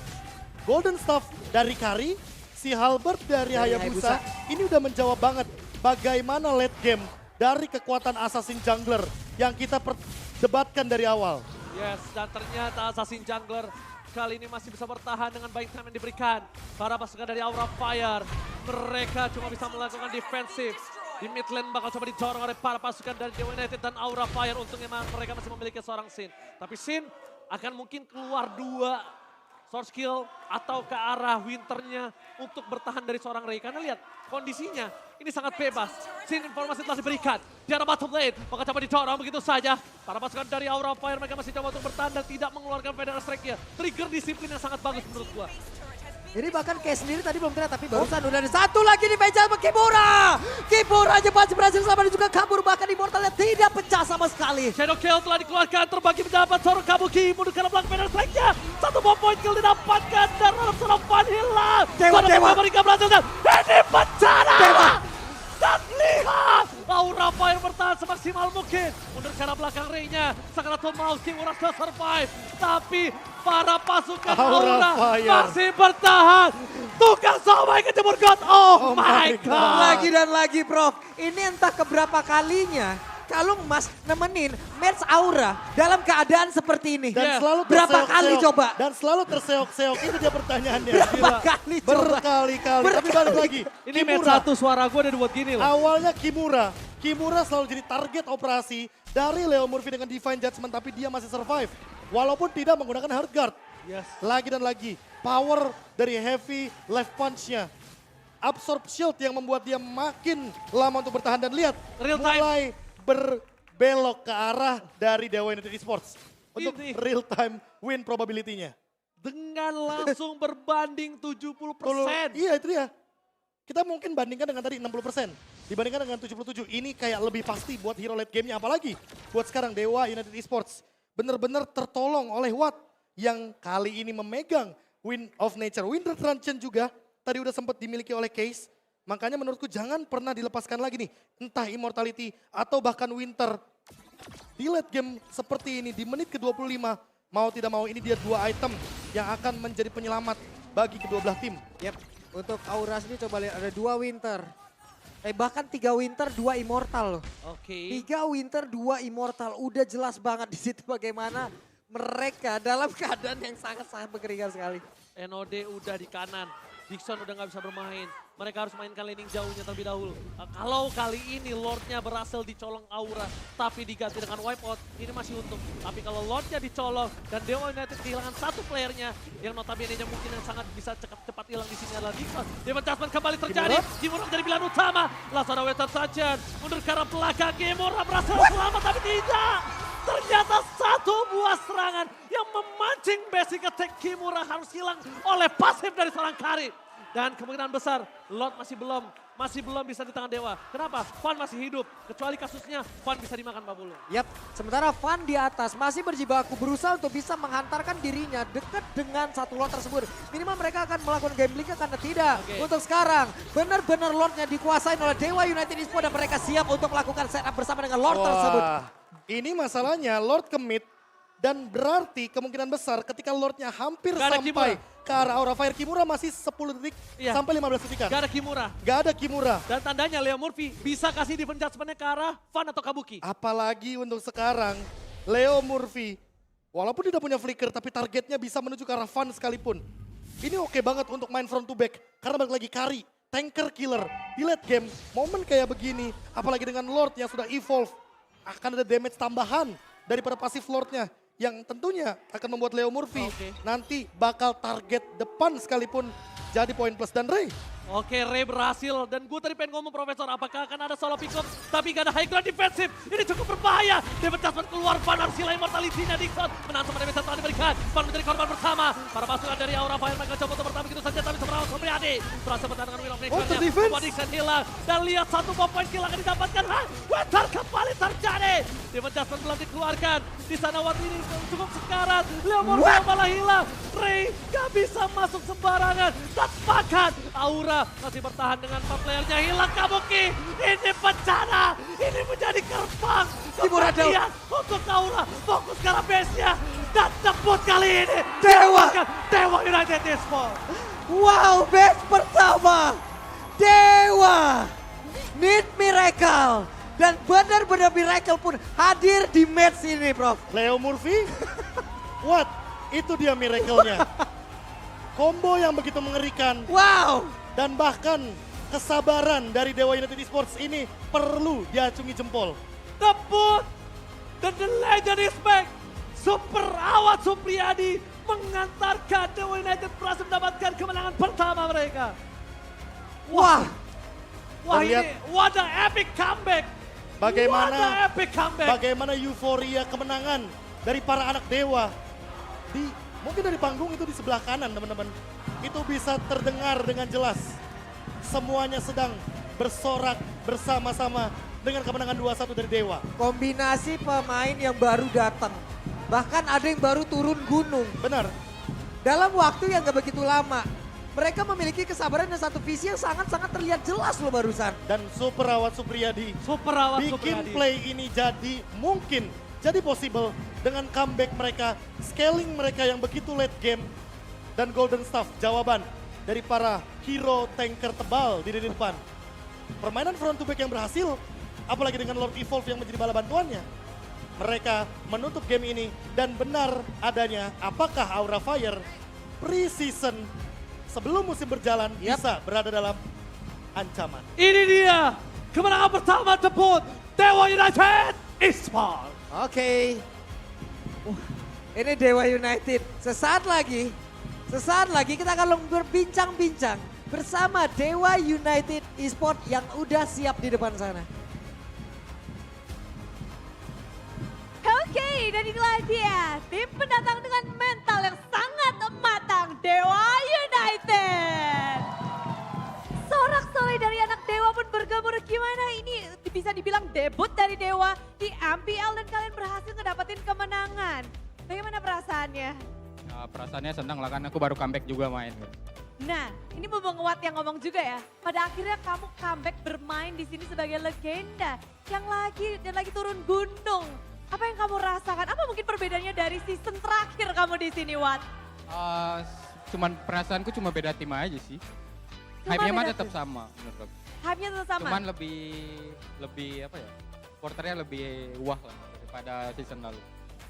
Golden Staff dari Kari, si Halberd dari Hayabusa. Ini udah menjawab banget bagaimana late game dari kekuatan Assassin Jungler yang kita perdebatkan dari awal. yes, dan ternyata Assassin Jungler kali ini masih bisa bertahan dengan baik time yang diberikan. Para pasukan dari Aura Fire, mereka cuma bisa melakukan defensif. Di mid lane bakal coba didorong oleh para pasukan dari Dewa United dan Aura Fire. Untungnya mereka masih memiliki seorang Sin. Tapi Sin akan mungkin keluar dua source kill atau ke arah Winternya untuk bertahan dari seorang Ray. Karena lihat kondisinya ini sangat bebas. Sin informasi telah diberikan. Di arah bottom lane, bakal coba didorong begitu saja. Para pasukan dari Aura Fire mereka masih coba untuk bertahan dan tidak mengeluarkan Federal Strike-nya. Trigger disiplin yang sangat bagus menurut gua. Jadi bahkan case sendiri tadi belum kena, tapi barusan udah ada satu lagi di meja Kimura. Kimura cepat berhasil selamat dan juga kabur, bahkan Immortalnya tidak pecah sama sekali. Shadow Kill telah dikeluarkan, terbagi mendapat seorang Kabuki. Mundur ke belakang Federal Strike-nya. Satu bomb point kill didapatkan dan dalam seorang Fan hilang. Dewa. Mereka berhasil dan ini bencana. Dewa. Dan lihat, Aura Fire bertahan semaksimal mungkin. Mundur ke arah belakang Ray-nya. Sakaratul Maut, Kimura sudah survive. Tapi para pasukan Aura Aura Fire masih bertahan. Tukang somai kecebur God. Oh, my God. Lagi dan lagi, Prof. Ini entah keberapa kalinya Kalung Mas nemenin match Aura dalam keadaan seperti ini. Dan Yes. selalu Berapa terseok-seok. kali coba? Dan selalu terseok-seok, itu dia pertanyaannya. Berapa Gila. kali coba? Berkali-kali, tapi balik lagi. Ini match satu suara gue udah dibuat gini loh. Awalnya Kimura selalu jadi target operasi dari Leo Murphy dengan Divine Judgment, tapi dia masih survive. Walaupun tidak menggunakan Heart Guard. Yes. Lagi dan lagi, power dari heavy left punch-nya. Absorb shield yang membuat dia makin lama untuk bertahan. Dan lihat, Real time. mulai berbelok ke arah dari Dewa United Esports. Untuk Ini. real time win probability-nya. Dengan langsung berbanding 70%. Iya itu dia. Kita mungkin bandingkan dengan tadi 60%. Dibandingkan dengan 77. Ini kayak lebih pasti buat hero late game-nya. Apalagi buat sekarang Dewa United Esports. Benar-benar tertolong oleh Watt. Yang kali ini memegang Wind of Nature. Winter Truncheon juga tadi udah sempat dimiliki oleh Case. Makanya menurutku jangan pernah dilepaskan lagi nih. Entah Immortality atau bahkan Winter. Di late game seperti ini di menit ke-25. Mau tidak mau ini dia dua item yang akan menjadi penyelamat bagi kedua belah tim. Yap, untuk Aura sendiri coba lihat ada 2 Winter. Bahkan 3 Winter, 2 Immortal loh. Oke. 3 Winter, 2 Immortal. Udah jelas banget di situ bagaimana mereka dalam keadaan yang sangat-sangat mengerikan sekali. NOD udah di kanan. Dixon udah nggak bisa bermain. Mereka harus mainkan laning jauhnya terlebih dahulu. Kalau kali ini Lordnya berhasil dicolong Aura, tapi diganti dengan wipeout, ini masih untung. Tapi kalau Lordnya dicolong dan Dewa United kehilangan satu playernya, yang notabene-nya mungkin yang sangat bisa cepat hilang di sini adalah Dixon. Demon Judgment kembali terjadi. Kimura menjadi pilihan utama. Langsung ada Winter Truncheon. Mundur ke arah belakang. Kimura berhasil selamat, tapi tidak. Ternyata satu buah serangan yang memancing basic attack Kimura harus hilang oleh pasif dari seorang Kari. Dan kemungkinan besar Lord masih belum bisa di tangan Dewa. Kenapa? Fan masih hidup. Kecuali kasusnya Fan bisa dimakan Babulu. Yap, sementara Fan di atas masih berjibaku berusaha untuk bisa menghantarkan dirinya dekat dengan satu Lord tersebut. Minimal mereka akan melakukan gambling karena tidak. Oke. Untuk sekarang benar-benar Lordnya dikuasai oleh Dewa United Esports dan mereka siap untuk melakukan setup bersama dengan Lord tersebut. Ini masalahnya Lord commit dan berarti kemungkinan besar ketika Lordnya hampir Gak ada sampai ke arah Aura Fire. Kimura masih 10 detik Iya. sampai 15 detikan. Gak ada Kimura. Gak ada Kimura. Dan tandanya Leo Murphy bisa kasih defense judgment-nya ke arah Fan atau Kabuki. Apalagi untuk sekarang Leo Murphy Walaupun tidak punya flicker, tapi targetnya bisa menuju ke arah Van sekalipun. Ini oke banget untuk main front to back. Karena balik lagi carry, tanker killer. Di late game, momen kayak begini, apalagi dengan Lord yang sudah evolve, akan ada damage tambahan daripada pasif Lordnya. Yang tentunya akan membuat Leo Murphy nanti bakal target depan sekalipun jadi poin plus. Dan Ray, Oke, Ray berhasil dan gue tadi pengen ngomong Profesor, apakah akan ada solo pick up tapi gak ada high ground defensif. Ini cukup berbahaya. David Jasmine keluar, Van Arsila immortality-nya Dixon. Menang sama damage yang telah diberikan. Van menjadi korban bersama. Para pasukan dari Aura Fire mereka coba untuk bertahan begitu saja tapi seberang Supriyadi. Berhasil bertahan dengan Will of Nature-nya. Membuat Dixon hilang. Dan lihat satu poin kill akan didapatkan. Weather kembali terjadi. David Jasmine belum dikeluarkan. Di sana waktu ini cukup sekarat. Leo Murphy malah hilang. Ray gak bisa masuk sembarangan. Dan bahkan Aura masih bertahan dengan 4 playernya. Hilang Kabuki. Ini bencana. Ini menjadi gerbang kematian untuk Aura. Fokus ke arah base-nya. Dan tebut kali ini. Dewa United Esports. Wow, batch pertama. Dewa. Need miracle. Dan benar-benar miracle pun hadir di match ini, Prof. Leo Murphy, what? Itu dia miracle-nya. Combo yang begitu mengerikan. Wow. Dan bahkan kesabaran dari Dewa United Esports ini perlu diacungi jempol. Tebut. Dan the legend is back. Super Awad Supriyadi mengantarkan Dewa United berhasil mendapatkan kemenangan pertama mereka. Wah. Wah Terlihat- ini, what an epic comeback. What an epic comeback. Bagaimana euforia kemenangan dari para anak Dewa. Mungkin dari panggung itu di sebelah kanan teman-teman. Itu bisa terdengar dengan jelas. Semuanya sedang bersorak bersama-sama dengan kemenangan 2-1 dari Dewa. Kombinasi pemain yang baru datang. Bahkan ada yang baru turun gunung. Benar. Dalam waktu yang gak begitu lama. Mereka memiliki kesabaran dan satu visi yang sangat-sangat terlihat jelas loh barusan. Dan Super Awad Supriyadi Super Awad bikin Supriyadi. play ini jadi possible dengan comeback mereka, scaling mereka yang begitu late game, dan golden staff jawaban dari para hero tanker tebal di lini depan. Permainan front to back yang berhasil, apalagi dengan Lord Evolve yang menjadi bala bantuannya. Mereka menutup game ini dan benar adanya apakah Aura Fire pre-season sebelum musim berjalan bisa berada dalam ancaman. Ini dia kemenangan pertama debut Dewa United Esports. Oke. Ini Dewa United. Sesaat lagi kita akan berbincang-bincang bersama Dewa United Esports yang udah siap di depan sana. Oke, dan inilah dia tim pendatang dengan mental yang sangat matang, Dewa United. Sorak-sorai dari anak Dewa pun bergabung. Gimana ini bisa dibilang debut dari Dewa di MPL dan kalian berhasil ngedapetin kemenangan. Bagaimana perasaannya? Ya, perasaannya senang lah kan aku baru comeback juga main. Nah, ini Bung Wat yang ngomong juga ya. Pada akhirnya kamu comeback bermain di sini sebagai legenda yang lagi turun gunung. Apa yang kamu rasakan? Apa mungkin perbedaannya dari season terakhir kamu di sini, Wat? Cuman perasaanku cuma beda tim aja sih. Cuma Hype-nya mah beda tetap tim. sama menurut aku. Hype-nya tetap sama? Cuman lebih apa ya? Porternya lebih wah lah daripada season lalu.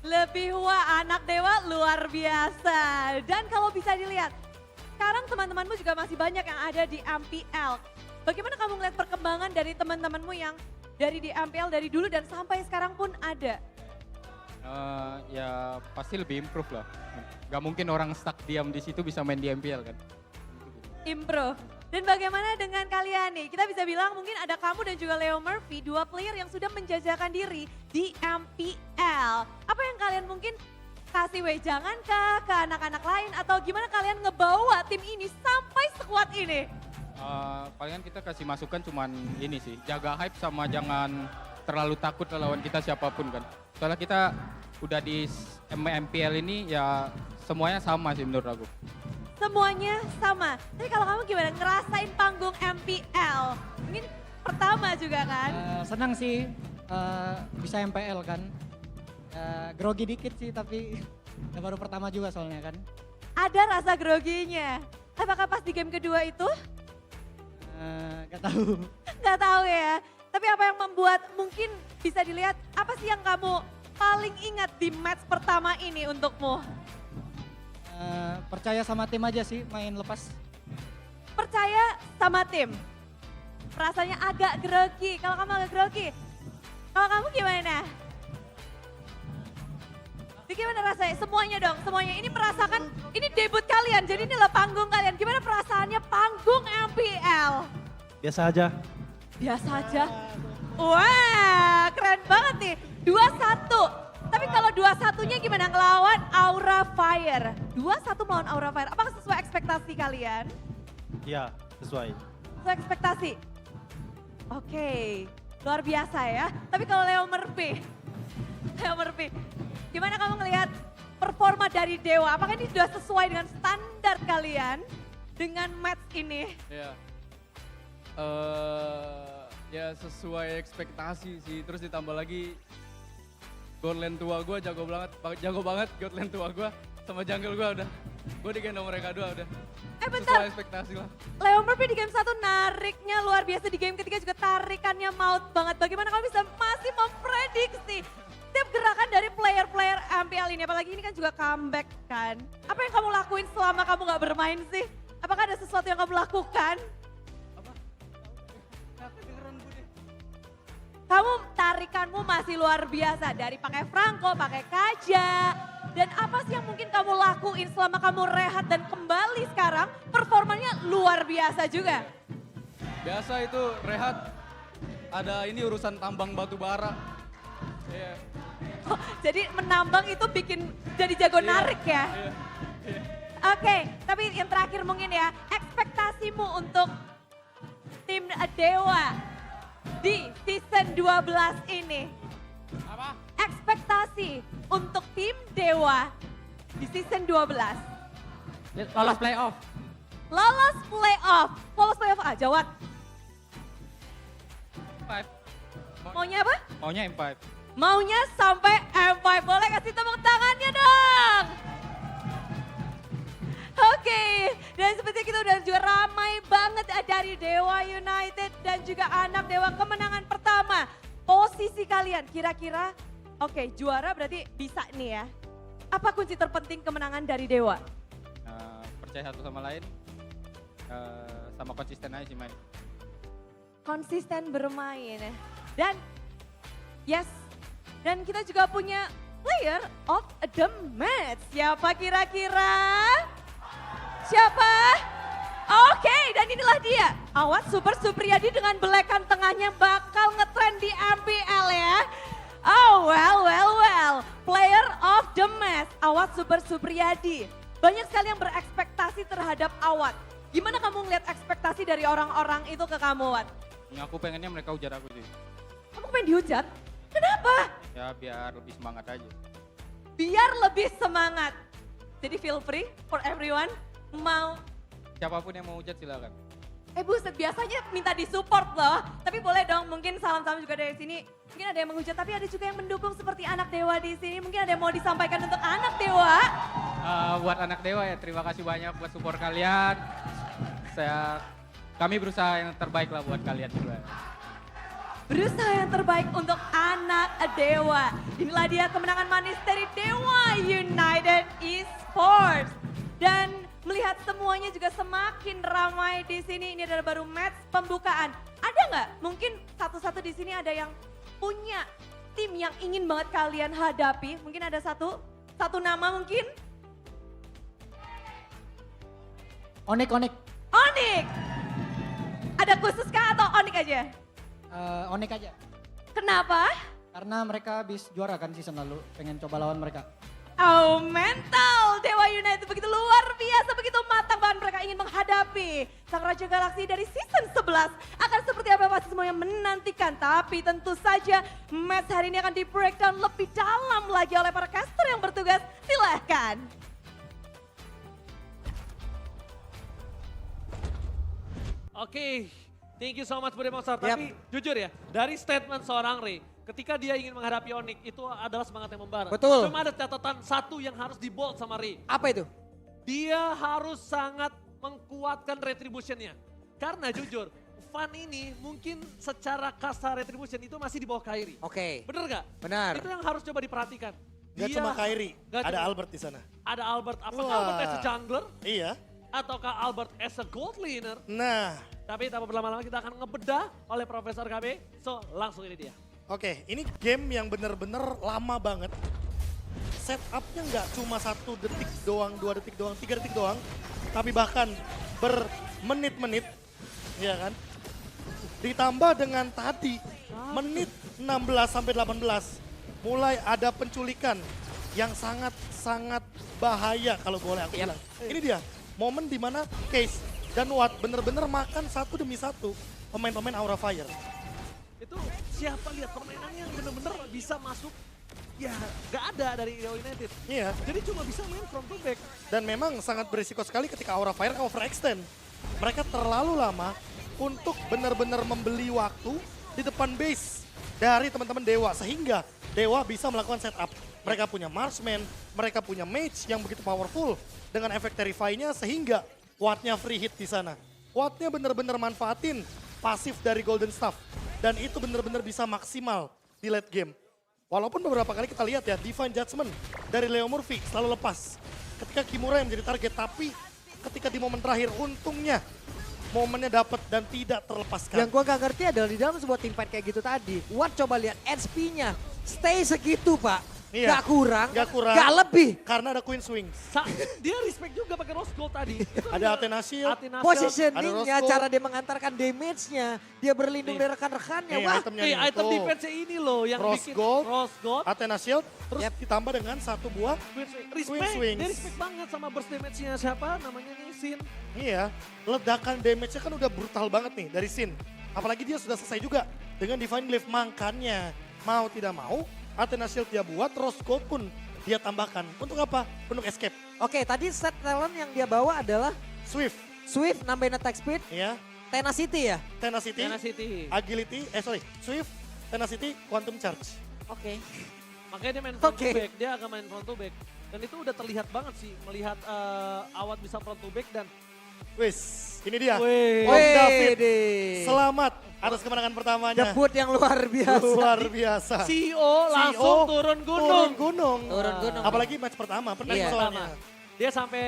Lebih wah, anak Dewa luar biasa. Dan kalau bisa dilihat, sekarang teman-temanmu juga masih banyak yang ada di MPL. Bagaimana kamu melihat perkembangan dari teman-temanmu yang dari di MPL dari dulu dan sampai sekarang pun ada? Ya pasti lebih improve lah. Gak mungkin orang stuck diam di situ bisa main di MPL kan. Improve. Dan bagaimana dengan kalian nih? Kita bisa bilang mungkin ada kamu dan juga Leo Murphy, dua player yang sudah menjajakan diri di MPL. Apa yang kalian mungkin kasih wejangan ke anak-anak lain atau gimana kalian ngebawa tim ini sampai sekuat ini? Palingan kita kasih masukan cuman ini sih, jaga hype sama jangan terlalu takut lawan kita siapapun kan. Soalnya kita udah di MPL ini ya semuanya sama sih menurut aku. Semuanya sama. Tapi kalau kamu gimana ngerasain panggung MPL? Mungkin pertama juga kan? Senang sih bisa MPL kan. Grogi dikit sih tapi ya baru pertama juga soalnya kan. Ada rasa groginya. Apakah pas di game kedua itu? Gak tahu. Nggak tahu ya. Tapi apa yang membuat mungkin bisa dilihat apa sih yang kamu paling ingat di match pertama ini untukmu? Percaya sama tim aja sih, main lepas. Percaya sama tim. Rasanya agak grogi. Kalau kamu agak grogi. Kalau kamu gimana? Ini gimana rasanya? Semuanya dong, semuanya. Ini merasakan, ini debut kalian. Jadi inilah panggung kalian. Gimana perasaannya panggung MPL? Biasa aja. Biasa aja. Wah, keren banget nih. 2-1. Tapi kalau 2-1-nya gimana ngelawan Aura Fire? 2-1 melawan Aura Fire. Apakah sesuai ekspektasi kalian? Iya, sesuai. Sesuai ekspektasi? Oke, luar biasa ya. Tapi kalau Leo Murphy, gimana kamu ngelihat performa dari Dewa? Apakah ini sudah sesuai dengan standar kalian dengan match ini? Ya. Ya sesuai ekspektasi sih. Terus ditambah lagi god lane tua gue jago banget god lane tua gue sama jungle gue udah. Gue digendong mereka dua udah. Bentar, Sesuai ekspektasi lah. Leo Murphy di game 1 nariknya luar biasa, di game ketiga juga tarikannya maut banget. Bagaimana kamu bisa masih memprediksi setiap gerakan dari player-player MPL ini? Apalagi ini kan juga comeback kan. Apa yang kamu lakuin selama kamu gak bermain sih? Apakah ada sesuatu yang kamu lakukan? Kamu tarikanmu masih luar biasa, dari pakai Franco, pakai Kaja. Dan apa sih yang mungkin kamu lakuin selama kamu rehat dan kembali sekarang, performanya luar biasa juga. Biasa itu rehat. Ada ini urusan tambang batu bara. Iya. Oh, jadi menambang itu bikin jadi jago narik ya? Iya. Oke, tapi yang terakhir mungkin ya, ekspektasimu untuk tim Dewa di season 12 ini. Apa? Ekspektasi untuk tim Dewa di season 12. Lolos playoff. Lolos playoff. Lolos playoff aja, Wat. M5. Maunya apa? Maunya M5. Maunya sampai M5. Boleh kasih tepuk tangannya dong. Oke, dan seperti kita udah juga ramai banget dari Dewa United dan juga anak Dewa, kemenangan pertama. Posisi kalian kira-kira, oke, juara berarti bisa nih ya. Apa kunci terpenting kemenangan dari Dewa? Percaya satu sama lain. Sama konsisten aja sih main. Konsisten bermain. Dan yes, dan kita juga punya player of the match. Siapa kira-kira? Siapa? Oke, dan inilah dia. Awas Super Supriyadi dengan belekan tengahnya bakal ngetrend di MPL ya. Oh well. Player of the match, Awat Super Supriyadi. Banyak sekali yang berekspektasi terhadap Awat. Gimana kamu ngeliat ekspektasi dari orang-orang itu ke kamu, Wat? Yang aku pengennya mereka ujar aku sih. Kamu pengen dihujat? Kenapa? Ya biar lebih semangat aja. Biar lebih semangat. Jadi feel free for everyone. Mau, Siapapun yang mau hujat silakan. buset, biasanya minta disupport loh. Tapi boleh dong, mungkin salam-salam juga dari sini. Mungkin ada yang menghujat, tapi ada juga yang mendukung seperti anak Dewa di sini. Mungkin ada yang mau disampaikan untuk anak Dewa. Buat anak Dewa ya terima kasih banyak buat support kalian. Kami berusaha yang terbaik lah buat kalian juga. Berusaha yang terbaik untuk anak Dewa. Inilah dia kemenangan manis dari Dewa United Esports. Dan melihat semuanya juga semakin ramai di sini. Ini adalah baru match pembukaan. Ada nggak? Mungkin satu-satu di sini ada yang punya tim yang ingin banget kalian hadapi. Mungkin ada satu nama mungkin. Onyx. Onyx. Ada khusus kah atau Onyx aja? Onyx aja. Kenapa? Karena mereka habis juara kan season lalu, pengen coba lawan mereka. Oh, mental Dewa United begitu luar biasa, begitu matang bahkan mereka ingin menghadapi Sang Raja Galaksi dari season 11. Akan seperti apa pasti semuanya menantikan, tapi tentu saja match hari ini akan di breakdown lebih dalam lagi oleh para caster yang bertugas. Silahkan. Oke, thank you so much Budi Monster. Tapi jujur ya, dari statement seorang Ray, ketika dia ingin menghadapi Onyx, itu adalah semangat yang membara. Betul. Cuma ada catatan satu yang harus dibold sama Ray. Apa itu? Dia harus sangat mengkuatkan retributionnya. Karena jujur, Fun ini mungkin secara kasar retribution itu masih di bawah Kairi. Oke, Bener gak? benar. Itu yang harus coba diperhatikan. Gak Dia- cuma Kyrie, Gak ada cuma- Albert di sana. Ada Albert, apakah Wah. Albert as a jungler? Iya. Ataukah Albert as a gold laner? Nah, Tapi tanpa berlama-lama kita akan ngebedah oleh Profesor KB. So langsung ini dia. oke, ini game yang bener-bener lama banget. Setupnya nggak cuma 1 detik doang, 2 detik doang, 3 detik doang. Tapi bahkan bermenit-menit, ya kan? Ditambah dengan tadi, menit 16 sampai 18, mulai ada penculikan yang sangat-sangat bahaya kalau boleh aku bilang. Ini dia, momen dimana Case dan Watt bener-bener makan satu demi satu pemain-pemain Aura Fire. Itu siapa lihat permainannya yang bener-bener bisa masuk. Ya gak ada dari Rio United. Iya. Jadi cuma bisa main front to back. Dan memang sangat berisiko sekali ketika Aura Fire overextend. Mereka terlalu lama untuk benar-benar membeli waktu di depan base dari teman-teman Dewa. Sehingga Dewa bisa melakukan setup. Mereka punya Marksman, mereka punya Mage yang begitu powerful. Dengan efek Terrify-nya sehingga Wattnya free hit di sana. Wattnya benar-benar manfaatin pasif dari Golden Staff. Dan itu benar-benar bisa maksimal di late game. Walaupun beberapa kali kita lihat ya, Divine Judgment dari Leo Murphy selalu lepas. Ketika Kimura yang menjadi target, tapi ketika di momen terakhir untungnya momennya dapat dan tidak terlepaskan. Yang gua gak ngerti adalah di dalam sebuah team fight kayak gitu tadi. Watt coba lihat HP-nya. Stay segitu Pak. Iya, Gak kurang, gak kurang. gak lebih. Karena ada Queen Swings. Dia respect juga pakai Rose Gold tadi. Itu Ada dia- Athena Shield. Athena Shield. Positioningnya, Ada Roscoe. cara dia mengantarkan damage-nya. Dia berlindung Nih. dari rekan-rekannya. Nih, Wah, itemnya Eh, nih, item tuh. defense ini loh yang Rose bikin Gold. Rose Gold. Athena Shield, terus Yep. ditambah dengan satu buah. Queen Swing. Queen Respect. Swings. Dia respect banget sama burst damage-nya siapa namanya nih Sin. Iya, ledakan damage-nya kan udah brutal banget nih dari Sin. Apalagi dia sudah selesai juga dengan Divine Glyph. Makanya mau tidak mau Athena Shield dia buat, Rose Gold pun dia tambahkan. Untuk apa? Untuk escape. oke tadi set talent yang dia bawa adalah Swift, Swift nambahin attack speed, ya. Tenacity ya? Tenacity, Athena City. Agility, Swift, Tenacity, Quantum Charge. Oke. Makanya dia main front Oke. to back. Dia akan main front to back. Dan itu udah terlihat banget sih. Melihat Awat bisa front to back dan Wis, ini dia. Wih. Om David, Wede. selamat atas kemenangan pertamanya. Debut yang luar biasa. Luar biasa. CEO langsung turun gunung. Turun gunung. Turun gunung. Apalagi match pertama, pernah Iya. soalnya. Dia sampai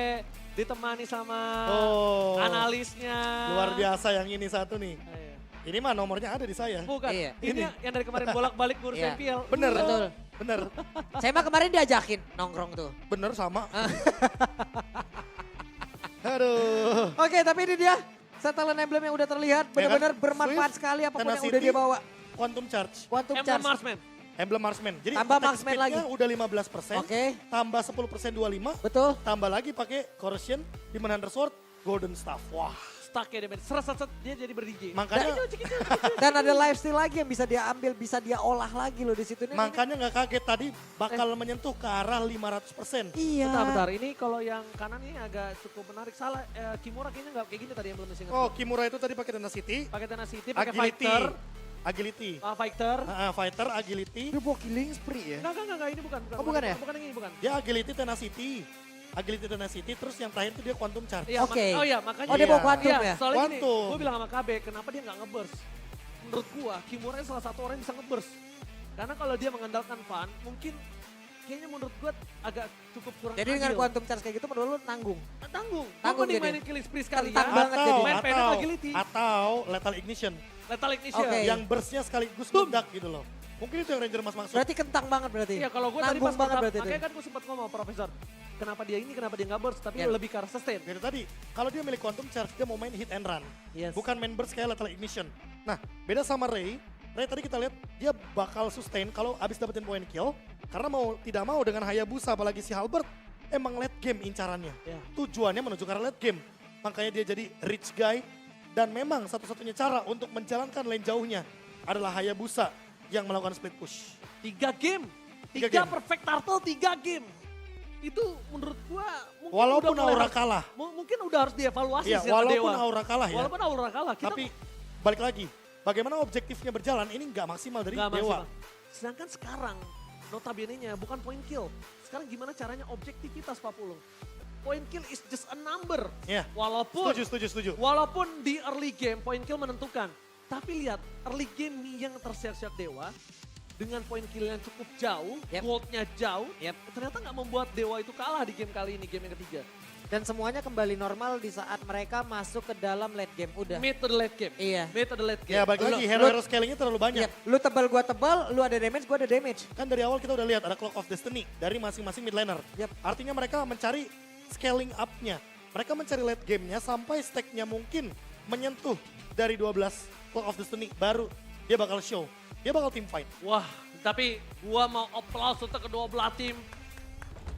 ditemani sama Oh, analisnya. luar biasa yang ini satu nih. Iya. Ini mah nomornya ada di saya. Bukan, Iya. ini yang dari kemarin bolak-balik ngurus Iya. MPL. Bener, Betul. bener, Saya mah kemarin diajakin nongkrong tuh. bener sama. Aduh. Oke, tapi ini dia set talent emblem yang udah terlihat. Benar-benar bermanfaat Swift, sekali apapun yang Tenacity, udah dia bawa. Quantum Charge, Quantum Emblem Charge. Marksman. Emblem Marksman. Jadi Tambah attack Marksman speed-nya lagi. udah 15%, Oke, tambah 10% 25, betul. tambah lagi pakai Corrosion, Demon Hunter Sword, Golden Staff. Wah, Stuck ya dia. Seret-seret dia jadi ber-DJ. makanya Dan ada lifesteal lagi yang bisa dia ambil, bisa dia olah lagi loh di situ. Ini- makanya nggak kaget tadi bakal menyentuh ke arah 500%. Iya. Bentar, ini kalau yang kanan ini agak cukup menarik. Salah, Kimura kayaknya nggak kayak gini tadi yang belum ingat. Oh, Kimura itu tadi pakai Tenacity, Pakai Tenacity, pakai Agility, Fighter. Agility. Fighter. Fighter, Agility. Dia bawa killing spree ya? Enggak, ini bukan. Oh, bukan ya? Bukan yang ini, bukan. Dia Agility, Tenacity. Agility, Tenacity, terus yang terakhir itu dia Quantum Charge. Iya, Oke. oh iya, makanya. Oh, dia bawa Iya, quantum ya? Soalnya gini, Quantum. gue bilang sama KB, kenapa dia nggak nge-burst? Menurut gua, Kimura ini salah satu orang yang bisa nge-burst. Karena kalau dia mengandalkan Fan, mungkin kayaknya menurut gua agak cukup kurang Jadi adil. dengan quantum charge kayak gitu menurut lu nanggung? Tanggung. Tanggung Gue jadi. mainin killing spree sekali Kentang ya. banget jadi. Main pendek agility. Atau Lethal Ignition. Lethal Ignition. Oke. Yang burstnya sekaligus meledak gitu loh. Mungkin itu yang Ranger Mas maksud. Berarti kentang banget berarti? Iya, kalau gue tadi Nanggung pas banget pertama, berarti itu. makanya kan gue sempat ngomong Profesor, kenapa dia ini, kenapa dia nggak burst, tapi Iya. lebih ke arah sustain. Dari tadi, kalau dia milik Quantum Charge, dia mau main hit and run. Yes. Bukan main burst kayak Lethal Ignition. Nah, beda sama Ray. Ray tadi kita lihat, dia bakal sustain kalau abis dapetin point kill. Karena mau tidak mau dengan Hayabusa, apalagi si Halbert, emang late game incarannya. Iya. Tujuannya menuju ke arah late game. Makanya dia jadi rich guy. Dan memang satu-satunya cara untuk menjalankan lane jauhnya adalah Hayabusa yang melakukan split push. 3 game. Tiga 3 game. perfect turtle, 3 game. Itu menurut gua mungkin Walaupun udah mulai Aura harus- kalah. mungkin udah harus dievaluasi Iya, sih sama walaupun Dewa. Aura kalah ya. Walaupun Aura kalah, kita Tapi balik lagi, bagaimana objektifnya berjalan ini nggak maksimal dari nggak Dewa. maksimal. Sedangkan sekarang notabene-nya bukan point kill. Sekarang gimana caranya objektivitas Pak Pulung. point kill is just a number. Iya. Walaupun Setuju. Walaupun di early game point kill menentukan. Tapi lihat early game yang tersiap-siap Dewa dengan point kill yang cukup jauh, Yep. goldnya jauh, Yep. ternyata nggak membuat Dewa itu kalah di game kali ini, game yang ketiga. Dan semuanya kembali normal di saat mereka masuk ke dalam late game. Udah. Mid to the late game. Iya. Mid to the late game. Ya balik lagi, hero-hero scalingnya terlalu banyak. Iya, lu tebal gua tebal, lu ada damage, gua ada damage. Kan dari awal kita udah lihat ada Clock of Destiny dari masing-masing mid laner. Yep. Artinya mereka mencari scaling up-nya. Mereka mencari late game-nya sampai stack-nya mungkin menyentuh dari 12 Clock of Destiny. Baru dia bakal show. Dia bakal team fight. Wah, tapi gua mau applause untuk kedua belah tim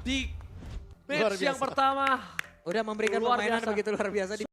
di Luar match yang biasa. pertama. Udah memberikan Luar permainan biasa. begitu luar biasa di